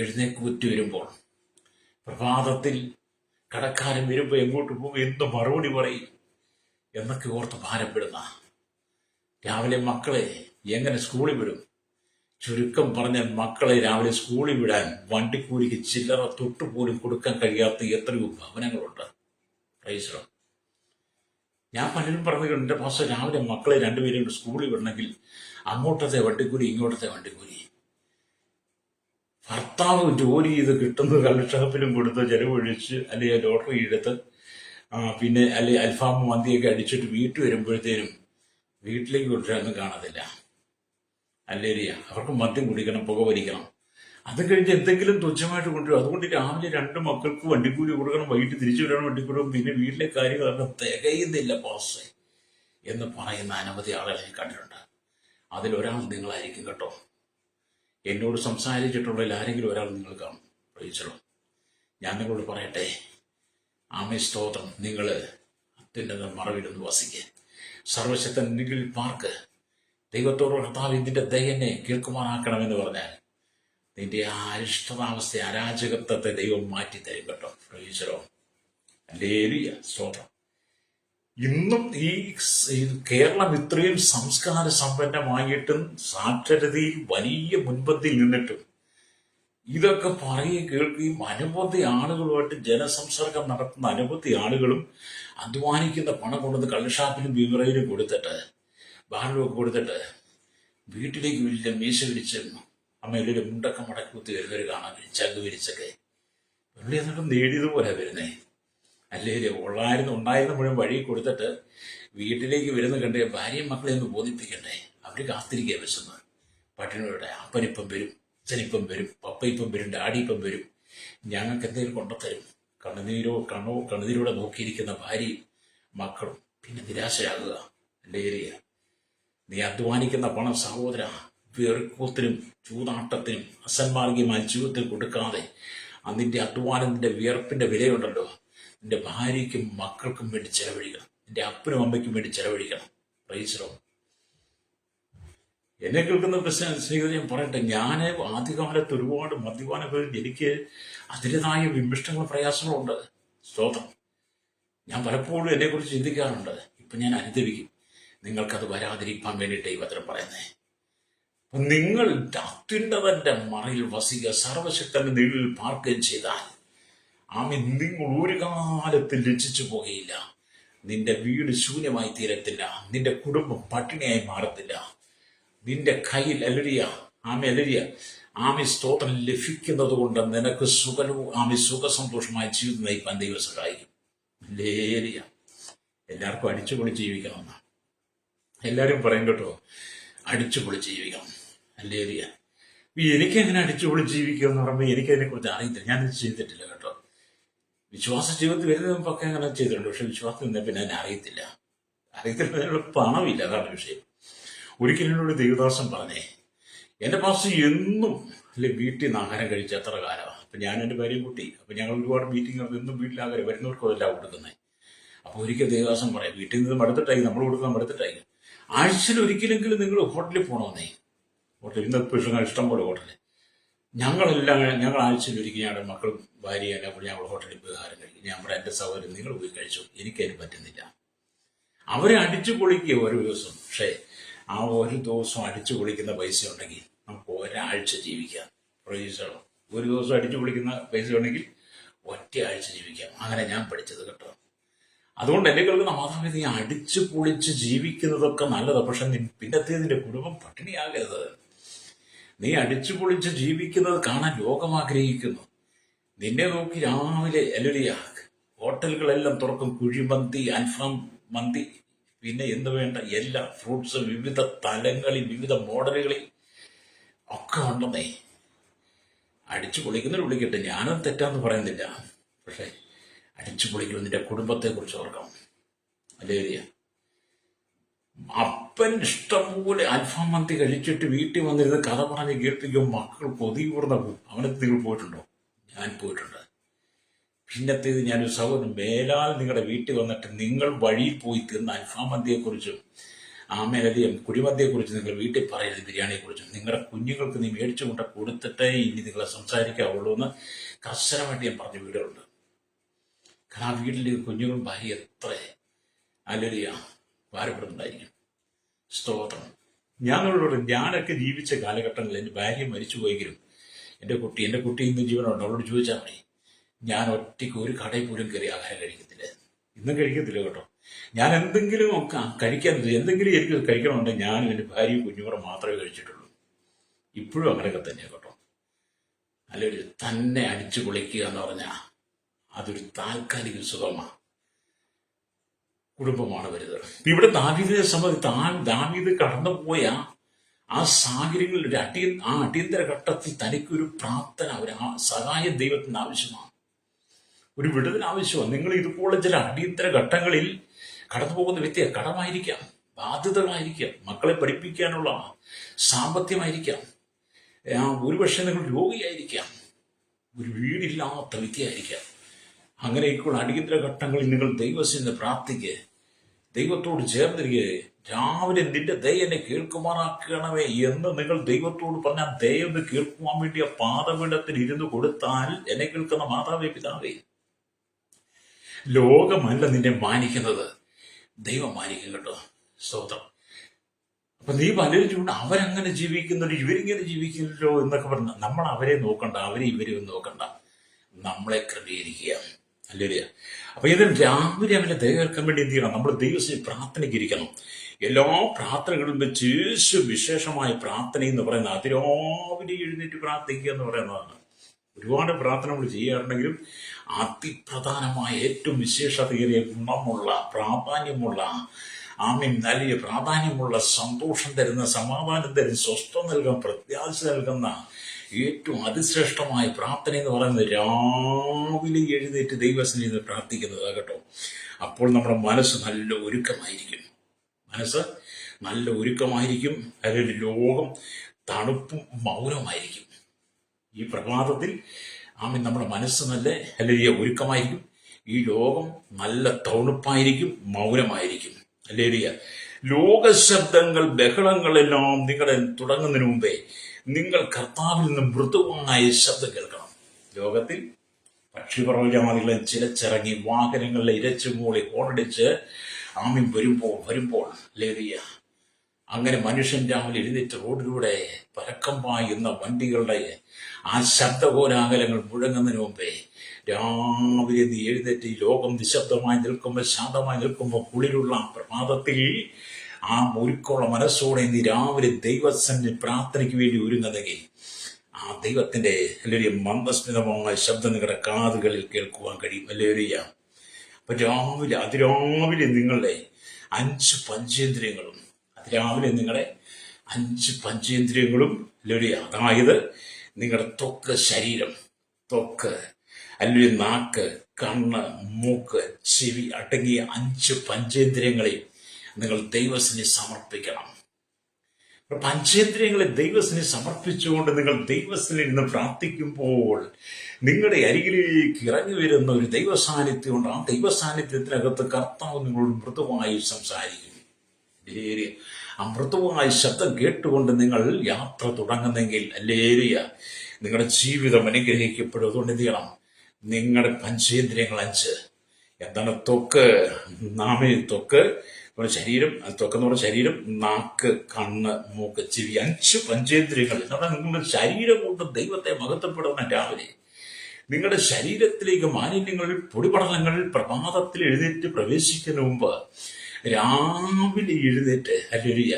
എഴുന്നേക്കുറ്റി വരുമ്പോൾ, പ്രഭാതത്തിൽ കടക്കാരൻ വരുമ്പോൾ എങ്ങോട്ട് പോകും, എന്ത് മറുപടി പറയും എന്നൊക്കെ ഓർത്ത് ഭാരപ്പെടുന്ന, രാവിലെ മക്കളെ എങ്ങനെ സ്കൂളിൽ വിടും? ചുരുക്കം പറഞ്ഞാൽ മക്കളെ രാവിലെ സ്കൂളിൽ വിടാൻ വണ്ടിക്കൂലിക്ക് ചില്ലറ തൊട്ടുപോലും കൊടുക്കാൻ കഴിയാത്ത എത്രയോ ഭവനങ്ങളുണ്ട്. പ്രൈസ്. ഞാൻ പലരും പറഞ്ഞിട്ടുണ്ട്, എൻ്റെ പാസ്റ്റർ രാവിലെ മക്കളെ രണ്ടുപേരും സ്കൂളിൽ വിടണമെങ്കിൽ അങ്ങോട്ടത്തെ വണ്ടിക്കൂലി, ഇങ്ങോട്ടത്തെ വണ്ടിക്കൂലി. ഭർത്താവ് ജോലി ചെയ്ത് കിട്ടുന്നത് കള്ളുഷാപ്പിലും കൊടുത്ത് ചെലവഴിച്ച് അല്ലെങ്കിൽ ലോട്ടറി എടുത്ത് പിന്നെ അല്ലെങ്കിൽ അൽഫാം മന്തിയൊക്കെ അടിച്ചിട്ട് വീട്ടിൽ വരുമ്പോഴത്തേനും വീട്ടിലേക്ക് കൊണ്ടുവരാനൊന്നും കാണത്തില്ല. അല്ലേരിയ, അവർക്ക് മദ്യം കുടിക്കണം, പുക വലിക്കണം. അത് കഴിഞ്ഞ് എന്തെങ്കിലും തുച്ഛമായിട്ട് കൊണ്ടുവരും. അതുകൊണ്ട് രാവിലെ 2 മക്കൾക്ക് വണ്ടിക്കൂലി കൊടുക്കണം, വൈകിട്ട് തിരിച്ചു വരണം വണ്ടിക്കൂടും, പിന്നെ വീട്ടിലെ കാര്യങ്ങളൊക്കെ തികയുന്നില്ല പാസ്റ്റേ എന്ന് പറയുന്ന അനവധി ആളുകളെ കണ്ടിട്ടുണ്ട്. അതിലൊരാൾ നിങ്ങളായിരിക്കും കേട്ടോ. എന്നോട് സംസാരിച്ചിട്ടുള്ള ആരെങ്കിലും ഒരാൾ നിങ്ങൾ കാണും. പ്രൈസലോ. ഞാൻ നിങ്ങളോട് പറയട്ടെ, ആമേ സ്തോത്രം. നിങ്ങൾ അത്യുന്നത മറവിലൊന്ന് വസിക്കുക, സർവശക്തൻ നിങ്ങളിൽ പാർക്ക്. ദൈവത്തോട് കർത്താവ് ഇതിന്റെ ദയനെ കേൾക്കുമാറാക്കണമെന്ന് പറഞ്ഞാൽ നിന്റെ ആ അരിഷ്ടതാവസ്ഥ, അരാജകത്വത്തെ ദൈവം മാറ്റിത്തരും കേട്ടോ. പ്രൈസലോ. ഹല്ലേലൂയ, സ്തോത്രം. ഇന്നും ഈ കേരളം ഇത്രയും സംസ്കാര സമ്പന്നമായിട്ടും സാക്ഷരതയിൽ വലിയ മുൻപന്തിയിൽ നിന്നിട്ടും ഇതൊക്കെ പറയുകയും കേൾക്കുകയും അനവധി ആളുകളുമായിട്ട് ജനസംസർഗം നടത്തുന്ന അനവധി ആളുകളും അധ്വാനിക്കുന്ന പണം കൊണ്ടുവന്ന് കള്ളുഷാപ്പിലും ബീവറയിലും കൊടുത്തിട്ട്, ബാറിലൊക്കെ കൊടുത്തിട്ട് വീട്ടിലേക്ക് വലിയ മീശ വിരിച്ച് അമ്മയിലെ മുണ്ടൊക്കെ മടക്കി കുത്തി വരുന്നവർ കാണാൻ, ചങ്ക് വിരിച്ചൊക്കെ വെള്ളി എന്നിട്ടും നേടിയതുപോലെ വരുന്നേ. അല്ലേ, ഉണ്ടായിരുന്ന മുഴുവൻ വഴി കൊടുത്തിട്ട് വീട്ടിലേക്ക് വരുന്ന കണ്ടേ ഭാര്യയും മക്കളെ ഒന്ന് ബോധിപ്പിക്കണ്ടേ? അവർ കാത്തിരിക്കുക വിശന്ന് പട്ടിണിയുടെ. അപ്പനിപ്പം വരും, അച്ഛനിപ്പം വരും, പപ്പ ഇപ്പം വരും, ഡാഡി ഇപ്പം വരും, ഞങ്ങൾക്ക് എന്തെങ്കിലും കൊണ്ടുത്തരും. കണ്ണുനീരോടെ നോക്കിയിരിക്കുന്ന ഭാര്യയും മക്കളും പിന്നെ നിരാശരാകുക. അല്ലേ, നീ അധ്വാനിക്കുന്ന പണം സഹോദര വെറുക്കൂത്തിനും ചൂതാട്ടത്തിനും അസന്മാർഗീയമായ ജീവിതത്തിൽ കൊടുക്കാതെ അതിന്റെ അധ്വാനത്തിന്റെ വിയർപ്പിന്റെ വിലയുണ്ടല്ലോ, നിന്റെ ഭാര്യയ്ക്കും മക്കൾക്കും വേണ്ടി ചെലവഴിക്കണം, നിന്റെ അപ്പനും അമ്മയ്ക്കും വേണ്ടി ചെലവഴിക്കണം. പ്രൈസലോ. എന്നെ കേൾക്കുന്ന സ്നേഹിതരെ ഞാൻ പറയട്ടെ, ഞാൻ ആദ്യകാലത്ത് ഒരുപാട് മദ്യപാനങ്ങളിൽ എനിക്ക് അതിൻ്റെതായ വിമിഷ്ടങ്ങളും പ്രയാസങ്ങളുണ്ട്. സ്തോത്രം. ഞാൻ പലപ്പോഴും എന്നെക്കുറിച്ച് ചിന്തിക്കാറുണ്ട്. ഇപ്പം ഞാൻ അനുദവിക്കും. നിങ്ങൾക്കത് വരാതിരിക്കാൻ വേണ്ടിയിട്ട് ഈ വചനം പറയുന്നേ. നിങ്ങൾ അത്യുന്നതന്റെ മറയിൽ വസിക്കുക, സർവശക്തന്റെ നിഴലിൽ പാർക്കുകയും ചെയ്താൽ നിങ്ങൾ ഒരു കാലത്ത് ലജ്ജിച്ചു പോകുകയില്ല. നിന്റെ വീട് ശൂന്യമായി തീരത്തില്ല, നിന്റെ കുടുംബം പട്ടിണിയായി മാറത്തില്ല. നിന്റെ കയ്യിൽ ആമി സ്തോത്രം ലഭിക്കുന്നത് കൊണ്ട് നിനക്ക് സുഖസന്തോഷമായ ജീവിതം നയിക്കാൻ ദൈവം സഹായിക്കും. ലേരിയ. എല്ലാവർക്കും അടിച്ചുപൊളി ജീവിക്കണമെന്നാണ് എല്ലാവരും പറയും കേട്ടോ. അടിച്ചുപൊളി ജീവിക്കണം. ലേരിയ. എനിക്കെങ്ങനെ അടിച്ചുപൊളി ജീവിക്കുക എന്ന് പറയുമ്പോൾ എനിക്കതിനെ കുറിച്ച് അറിയത്തില്ല. ഞാനിത് ചെയ്തിട്ടില്ല കേട്ടോ. വിശ്വാസ ജീവിതത്തിൽ വരുന്ന മുമ്പൊക്കെ അങ്ങനെ ചെയ്തിട്ടുണ്ട്. പക്ഷെ വിശ്വാസം നിന്നെ പിന്നെ എന്നെ അറിയത്തില്ല. പണമില്ല, അതാണ് വിഷയം. ഒരിക്കലും എന്നോട് ദേവദാസൻ പറഞ്ഞേ, എൻ്റെ പാസ്റ്റർ എന്നും വീട്ടിൽ നിന്ന് ആഹാരം കഴിച്ച എത്ര കാലമാണ്. അപ്പം ഞാൻ എൻ്റെ ഭാര്യയും കുട്ടി, അപ്പം ഞങ്ങൾ ഒരുപാട് മീറ്റിംഗ് എന്നും വീട്ടിലാകാരം വരുന്നവർക്കും അതെല്ലാം കൊടുക്കുന്നത്. അപ്പോൾ ഒരിക്കൽ ദേവദാസൻ പറയാം, വീട്ടിൽ നിന്ന് മടുത്തിട്ടായി, നമ്മൾ കൊടുക്കുന്ന മടുത്തിട്ടായി, ആഴ്ചയിൽ ഒരിക്കലെങ്കിലും നിങ്ങൾ ഹോട്ടലിൽ പോകണമെന്നേ. ഹോട്ടലിൽ ഇന്ന് പക്ഷേ ഇഷ്ടം പോലെ ഹോട്ടലിൽ ഞങ്ങൾ ആഴ്ചയിൽ ഒരിക്കൽ ഞങ്ങളുടെ മക്കളും ഭാര്യ എല്ലാം കൂടി ഞങ്ങൾ ഹോട്ടലിൽ പോയി ആഹാരം കഴിക്കും. ഞാൻ എൻ്റെ സഹോദരൻ നിങ്ങൾ പോയി കഴിച്ചു, എനിക്കതിന് പറ്റുന്നില്ല. അവരെ അടിച്ചു പൊളിക്കുക ഓരോ ദിവസം. പക്ഷേ ആ ഒരു ദിവസം അടിച്ചു പൊളിക്കുന്ന പൈസ ഉണ്ടെങ്കിൽ നമുക്ക് ഒരാഴ്ച ജീവിക്കാം. പ്രൊഡ്യൂസറോ ഒരു ദിവസം അടിച്ചു പൊളിക്കുന്ന പൈസ ഉണ്ടെങ്കിൽ ഒറ്റ ആഴ്ച ജീവിക്കാം. അങ്ങനെ ഞാൻ പഠിച്ചത് കേട്ടോ. അതുകൊണ്ട് എന്നെ കേൾക്കുന്ന മാതാവേ, നീ അടിച്ചു പൊളിച്ച് ജീവിക്കുന്നതൊക്കെ നല്ലതാണ്. പക്ഷെ പിന്നത്തേതിന്റെ കുടുംബം പട്ടിണിയാകരുത്. നീ അടിച്ചു പൊളിച്ച് ജീവിക്കുന്നത് കാണാൻ ലോകം ആഗ്രഹിക്കുന്നു. നിന്നെ നോക്കി രാവിലെ ഹോട്ടലുകളെല്ലാം തുറക്കും. കുഴിമന്തി, അൽഫാം മന്തി, പിന്നെ എന്ത് വേണ്ട എല്ലാ ഫ്രൂട്ട്സ് വിവിധ തലങ്ങളിൽ വിവിധ മോഡലുകളിൽ ഒക്കെ ഉണ്ടെന്നേ. അടിച്ചു പൊളിക്കുന്നവർ വിളിക്കട്ടെ, ഞാനും തെറ്റാന്ന് പറയുന്നില്ല. പക്ഷെ അടിച്ചു പൊളിക്കുമ്പോൾ നിന്റെ കുടുംബത്തെ കുറിച്ച് ഓർക്കണം. അല്ലേലിയ. അപ്പൻ ഇഷ്ടംപോലെ അൽഫാം മന്തി കഴിച്ചിട്ട് വീട്ടിൽ വന്നിരുന്ന് കഥ പറഞ്ഞ് കേൾപ്പിക്കും, മക്കൾ കൊതിയൂർന്ന പോകും. അവനത്ത് നിങ്ങൾ പോയിട്ടുണ്ടോ? ഞാൻ പോയിട്ടുണ്ട്. പിന്നത്തേത് ഞാനൊരു സഹോദരൻ, മേലാൽ നിങ്ങളുടെ വീട്ടിൽ വന്നിട്ട് നിങ്ങൾ വഴിയിൽ പോയി തിന്ന അൽഫാം മന്തിയെക്കുറിച്ചും ആമേലധികം കുഴിമന്തിയെക്കുറിച്ചും നിങ്ങൾ വീട്ടിൽ പറയരുത്, ബിരിയാണിയെക്കുറിച്ചും. നിങ്ങളുടെ കുഞ്ഞുങ്ങൾക്ക് നീ മേടിച്ചു കൊണ്ട് കൊടുത്തിട്ടേ ഇനി നിങ്ങളെ സംസാരിക്കാവുള്ളൂ എന്ന് കർശനമായിട്ട് ഞാൻ പറഞ്ഞ വീടുകളുണ്ട്. കാരണം ആ വീട്ടിൽ കുഞ്ഞുങ്ങൾ ഭാര്യ എത്ര അല്ലരിയ ഭാരപ്പെടുന്നുണ്ടായിരിക്കും. സ്തോത്രം. ഞാനൊക്കെ ജീവിച്ച കാലഘട്ടങ്ങളിൽ എൻ്റെ ഭാര്യ മരിച്ചു പോയെങ്കിലും എൻ്റെ കുട്ടി ഇന്ന് ജീവനുണ്ട്. അവളോട് ചോദിച്ചാൽ മതി, ഞാൻ ഒറ്റയ്ക്ക് ഒരു കടയിൽ പോലും കയറി ആഹാരം കഴിക്കത്തില്ല. ഇന്നും കഴിക്കത്തില്ല കേട്ടോ. ഞാൻ എന്തെങ്കിലും എന്തെങ്കിലും എനിക്ക് കഴിക്കണമെന്നുണ്ടെങ്കിൽ ഞാനും എൻ്റെ ഭാര്യയും കുഞ്ഞുങ്ങളും മാത്രമേ കഴിച്ചിട്ടുള്ളൂ. ഇപ്പോഴും അങ്ങനെയൊക്കെ തന്നെയാണ് കേട്ടോ. നല്ലൊരു തന്നെ അടിച്ചു പൊളിക്കുക എന്ന് പറഞ്ഞാൽ അതൊരു താൽക്കാലിക സുഖമാണ്, കുടുംബമാണ് വരുന്നത്. ഇവിടെ ദാവീദിനെ സംബന്ധിച്ച് ദാവീദ് കടന്നുപോയ ആ സാഹചര്യങ്ങളിൽ അടിയന്തര ഘട്ടത്തിൽ തനിക്കൊരു പ്രാർത്ഥന, ഒരു സഹായം ദൈവത്തിന് ആവശ്യമാണ്, ഒരു വിടുതൽ ആവശ്യമാണ്. നിങ്ങൾ ഇതുപോലെ ചില അടിയന്തര ഘട്ടങ്ങളിൽ കടന്നു പോകുന്ന വ്യക്തിയെ കടമായിരിക്കാം, ബാധ്യതകളായിരിക്കാം, മക്കളെ പഠിപ്പിക്കാനുള്ള സാമ്പത്തികമായിരിക്കാം, ഒരുപക്ഷെ നിങ്ങൾ രോഗിയായിരിക്കാം, ഒരു വീടില്ലാത്ത വ്യക്തിയായിരിക്കാം. അങ്ങനെയൊക്കെയുള്ള അടിയന്തര ഘട്ടങ്ങളിൽ നിങ്ങൾ ദൈവത്തിന് പ്രാർത്ഥിക്കുക, ദൈവത്തോട് ചേർന്നിരിക്കുക. രാവിലെ നിന്റെ ദയ എന്നെ കേൾക്കുമാറാക്കണമേ എന്ന് നിങ്ങൾ ദൈവത്തോട് പറഞ്ഞാൽ ദയ കേൾക്കുവാൻ വേണ്ടിയ പാദപീഠത്തിൽ ഇരുന്ന് കൊടുത്താൽ, എന്നെ കേൾക്കുന്ന മാതാവേ പിതാവേ, ലോകമല്ല നിന്നെ മാനിക്കുന്നത്, ദൈവം മാനിക്കും കേട്ടോ. സ്തോത്രം. അപ്പൊ നീ പലരും ചൂണ്ട് അവരങ്ങനെ ജീവിക്കുന്നുണ്ട്, ഇവരിങ്ങനെ ജീവിക്കുന്നല്ലോ എന്നൊക്കെ പറഞ്ഞ നമ്മൾ അവരെ നോക്കണ്ട, ഇവരെ നോക്കണ്ട, നമ്മളെ ക്രമീകരിക്കുക. അല്ലേ? അപ്പൊ ഇതിൽ രാവിലെ അവന്റെ ദയ കേൾക്കാൻ വേണ്ടി എന്ത് ചെയ്യണം? നമ്മൾ ദൈവത്തിന് പ്രാർത്ഥനയ്ക്ക് ഇരിക്കണം. എല്ലാ പ്രാർത്ഥനകളും വെച്ച് വിശേഷമായ പ്രാർത്ഥന എന്ന് പറയുന്നത് അതിരാവിലെ എഴുന്നേറ്റ് പ്രാർത്ഥിക്കുക എന്ന് പറയുന്നതാണ്. ഒരുപാട് പ്രാർത്ഥന നമ്മൾ ചെയ്യാറുണ്ടെങ്കിലും അതിപ്രധാനമായ ഏറ്റവും വിശേഷതയേറിയ ഗുണമുള്ള പ്രാധാന്യമുള്ള നൽകിയ പ്രാധാന്യമുള്ള സന്തോഷം തരുന്ന, സമാധാനം തരുന്ന, സ്വസ്ഥം നൽകുന്ന, പ്രത്യാശ നൽകുന്ന ഏറ്റവും അതിശ്രേഷ്ഠമായ പ്രാർത്ഥന എന്ന് പറയുന്നത് രാവിലെ എഴുന്നേറ്റ് ദൈവസന്നിധിയിൽ പ്രാർത്ഥിക്കുന്നത് കേട്ടോ. അപ്പോൾ നമ്മുടെ മനസ്സ് നല്ല ഒരുക്കമായിരിക്കും, അല്ലെങ്കിൽ ലോകം തണുപ്പും മൗനമായിരിക്കും. ഈ പ്രഭാതത്തിൽ നമ്മുടെ മനസ്സ് നല്ല ഒരുക്കമായിരിക്കും, ഈ ലോകം നല്ല തണുപ്പായിരിക്കും, മൗനമായിരിക്കും. അല്ലേലിയ. ലോകശബ്ദങ്ങൾ, ബഹളങ്ങളെല്ലാം നിങ്ങളെ തുടങ്ങുന്നതിന് മുമ്പേ നിങ്ങൾ കർത്താവിൽ നിന്ന് മൃദുവായ ശബ്ദം കേൾക്കണം. ലോകത്തിൽ പക്ഷിപർവ്വജാതികളെ ചിലച്ചിറങ്ങി വാഹനങ്ങളിലെ ഇരച്ചു മൂളി ഹോണടിച്ച് വരുമ്പോൾ ലേറിയ അങ്ങനെ മനുഷ്യൻ രാവിലെ എഴുന്നേറ്റ് റോഡിലൂടെ പരക്കം പായുന്ന വണ്ടികളുടെ ആ ശബ്ദകോലാഹലങ്ങൾ മുഴങ്ങുന്നതിന് മുമ്പേ രാവിലെ നീ എഴുന്നേറ്റ് ഈ ലോകം നിശബ്ദമായി നിൽക്കുമ്പോൾ, ശാന്തമായി നിൽക്കുമ്പോൾ, കുളിരുള്ള പ്രഭാതത്തിൽ ആ ഒരുക്കമുള്ള മനസ്സോടെ നീ രാവിലെ ദൈവസന്നിധി പ്രാർത്ഥനയ്ക്ക് വേണ്ടി ഒരുങ്ങുന്നെങ്കിൽ ആ ദൈവത്തിന്റെ അല്ലെങ്കിൽ മന്ദസ്മിതമായ ശബ്ദം നിങ്ങളുടെ കാതുകളിൽ കേൾക്കുവാൻ കഴിയും. അല്ലേറിയ. അപ്പൊ അതിരാവിലെ നിങ്ങളുടെ 5 പഞ്ചേന്ദ്രിയങ്ങളും നിങ്ങളുടെ 5 പഞ്ചേന്ദ്രിയങ്ങളും അല്ലേറിയ. അതായത് നിങ്ങളുടെ ത്വക്ക് അല്ലെങ്കിൽ നാക്ക്, കണ്ണ്, മൂക്ക്, ചെവി അടങ്ങിയ 5 പഞ്ചേന്ദ്രിയങ്ങളെയും നിങ്ങൾ ദൈവത്തിന് സമർപ്പിക്കണം. പഞ്ചേന്ദ്രിയങ്ങളെ ദൈവത്തിന് സമർപ്പിച്ചുകൊണ്ട് നിങ്ങൾ ദൈവത്തിന് ഇരുന്ന് പ്രാർത്ഥിക്കുമ്പോൾ നിങ്ങളുടെ അരികിലേക്ക് ഇറങ്ങി വരുന്ന ഒരു ദൈവ സാന്നിധ്യമുണ്ട്. ആ ദൈവ സാന്നിധ്യത്തിനകത്ത് കർത്താവ് നിങ്ങളോട് മൃദുവായി സംസാരിക്കും. ആ മൃദുവായ ശബ്ദം കേട്ടുകൊണ്ട് നിങ്ങൾ യാത്ര തുടങ്ങുന്നെങ്കിൽ അല്ലേരിയ നിങ്ങളുടെ ജീവിതം അനുഗ്രഹിക്കപ്പെടും. അതുകൊണ്ട് എന്ത് ചെയ്യണം? നിങ്ങളുടെ പഞ്ചേന്ദ്രിയങ്ങൾ 5 എന്താണ്? ത്വക്കെന്ന് പറഞ്ഞ ശരീരം, നാക്ക്, കണ്ണ്, മൂക്ക്, ചെവി, 5 പഞ്ചേന്ദ്രിയങ്ങൾ. നിങ്ങളുടെ ശരീരം കൊണ്ട് ദൈവത്തെ മഹത്വപ്പെടുന്ന രാവിലെ നിങ്ങളുടെ ശരീരത്തിലേക്ക് മാലിന്യങ്ങൾ, പൊടിപടലങ്ങൾ പ്രഭാതത്തിൽ എഴുന്നേറ്റ് പ്രവേശിക്കുന്ന മുമ്പ് രാവിലെ എഴുന്നേറ്റ് അല്ലേലൂയ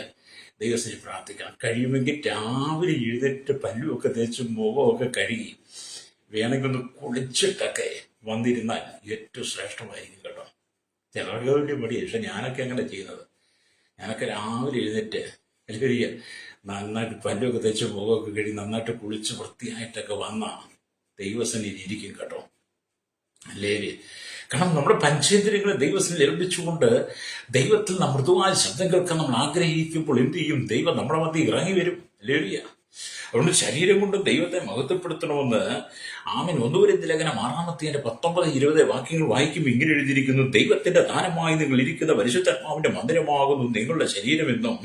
ദൈവത്തിന് പ്രാർത്ഥിക്കണം. കഴിയുമെങ്കിൽ രാവിലെ എഴുന്നേറ്റ് പല്ലുമൊക്കെ തേച്ച് മുഖമൊക്കെ കഴുകി വേണമെങ്കിൽ ഒന്ന് കുളിച്ചിട്ടൊക്കെ വന്നിരുന്നാൽ ഏറ്റവും ശ്രേഷ്ഠമായിരിക്കും കേട്ടോ. ചിലർക്ക് വേണ്ടി മടി, പക്ഷെ ഞാനൊക്കെ അങ്ങനെ ചെയ്യുന്നത്. ഞാനൊക്കെ രാവിലെ എഴുന്നേറ്റ് അല്ലേലൂയ നന്നായിട്ട് പല്ലൊക്കെ തേച്ച് മുഖമൊക്കെ കഴുകി നന്നായിട്ട് കുളിച്ച് വൃത്തിയായിട്ടൊക്കെ വന്ന ദൈവസന്നിധി ഇരിക്കും കേട്ടോ. അല്ലേലൂയ. കാരണം നമ്മുടെ പഞ്ചേന്ദ്രിയങ്ങളെ ദൈവത്തിൽ ഏൽപ്പിച്ചുകൊണ്ട് ദൈവത്തിൽ നാം മൃദുവായ ശബ്ദം കേൾക്കാൻ നമ്മൾ ആഗ്രഹിക്കുമ്പോൾ എന്ത് ചെയ്യും? ദൈവം നമ്മുടെ മധ്യ ഇറങ്ങി വരും. ഹല്ലേലൂയ. അതുകൊണ്ട് ശരീരം കൊണ്ട് ദൈവത്തെ മഹത്വപ്പെടുത്തണമെന്ന് ആമേൻ 1 കൊരിന്ത്യർ ലേഖനം 6-19-20 വാക്യങ്ങൾ വായിക്കുമ്പോൾ ഇങ്ങനെ എഴുതിയിരിക്കുന്നു: ദൈവത്തിന്റെ ദാനമായി നിങ്ങൾ ഇരിക്കുന്ന പരിശുദ്ധാത്മാവിന്റെ മന്ദിരമാകുന്നു നിങ്ങളുടെ ശരീരമെന്നും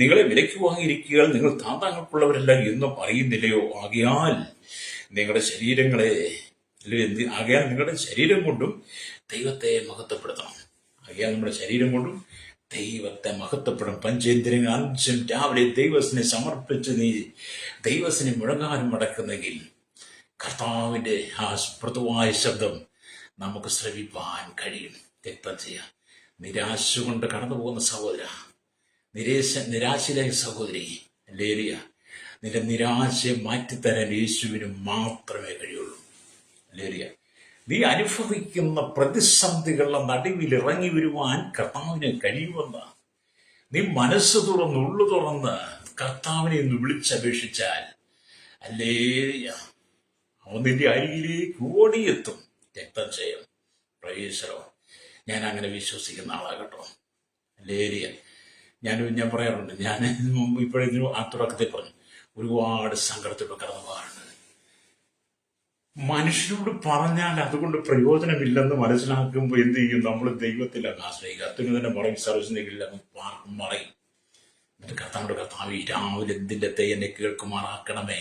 നിങ്ങളെ വിലയ്ക്ക് വാങ്ങിയിരിക്കുക നിങ്ങൾ താന്താങ്ങൾക്കുള്ളവരല്ല എന്നും അറിയുന്നില്ലയോ? ആകയാൽ നിങ്ങളുടെ ശരീരം കൊണ്ടും ദൈവത്തെ മഹത്വപ്പെടുത്തണം. ആകയാൽ നമ്മുടെ ശരീരം കൊണ്ടും ദൈവത്തെ മഹത്വപ്പെടും. പഞ്ചേന്ദ്രിയങ്ങൾ 5 രാവിലെ ദൈവത്തിനെ സമർപ്പിച്ച് നീ ദൈവത്തിന് മുഴങ്ങാനും മടക്കുന്നെങ്കിൽ കർത്താവിന്റെ ആ മൃദുവായ ശബ്ദം നമുക്ക് ശ്രവിപ്പാൻ കഴിയും. രക്തം ചെയ്യാം. നിരാശ കൊണ്ട് കടന്നു പോകുന്ന സഹോദര, നിരാശയിലെ സഹോദരി, ലേലിയ, നിന്റെ നിരാശയെ മാറ്റിത്തരാൻ യേശുവിന് മാത്രമേ കഴിയുള്ളൂ. ലേലിയ, നീ അനുഭവിക്കുന്ന പ്രതിസന്ധികളുടെ നടുവിൽ ഇറങ്ങി വരുവാൻ കർത്താവിന് കഴിയുമെന്ന് നീ മനസ്സ് തുറന്ന് ഉള്ളു തുറന്ന് കർത്താവിനെ ഒന്ന് വിളിച്ചപേക്ഷിച്ചാൽ, ഹല്ലേലൂയ, അവൻ നിന്റെ അരികിലേക്ക് ഓടിയെത്തും. രക്തം ചെയ്യും. പ്രൈസലോ. ഞാൻ അങ്ങനെ വിശ്വസിക്കുന്ന ആളാകട്ടോ. ഹല്ലേലൂയ. ഞാൻ പറയാറുണ്ട്, ഞാൻ ഇപ്പോഴെങ്കിലും ആ തുടക്കത്തിൽ പറഞ്ഞു, ഒരുപാട് സങ്കടത്തിലൂടെ കടന്നു പോകാറുണ്ട്. മനുഷ്യരോട് പറഞ്ഞാൽ അതുകൊണ്ട് പ്രയോജനമില്ലെന്ന് മനസ്സിലാക്കുമ്പോൾ എന്ത് ചെയ്യും? നമ്മൾ ദൈവത്തിലാണ് ആശ്രയിക്കുക. അത്യുന്നതന്റെ മുറയും സർവ്വസിനെങ്കിലും മറയും. എന്നിട്ട് കർത്താവ് രാവിലെ എന്തിൻ്റെ എന്നെ കേൾക്കുമാറാക്കണമേ.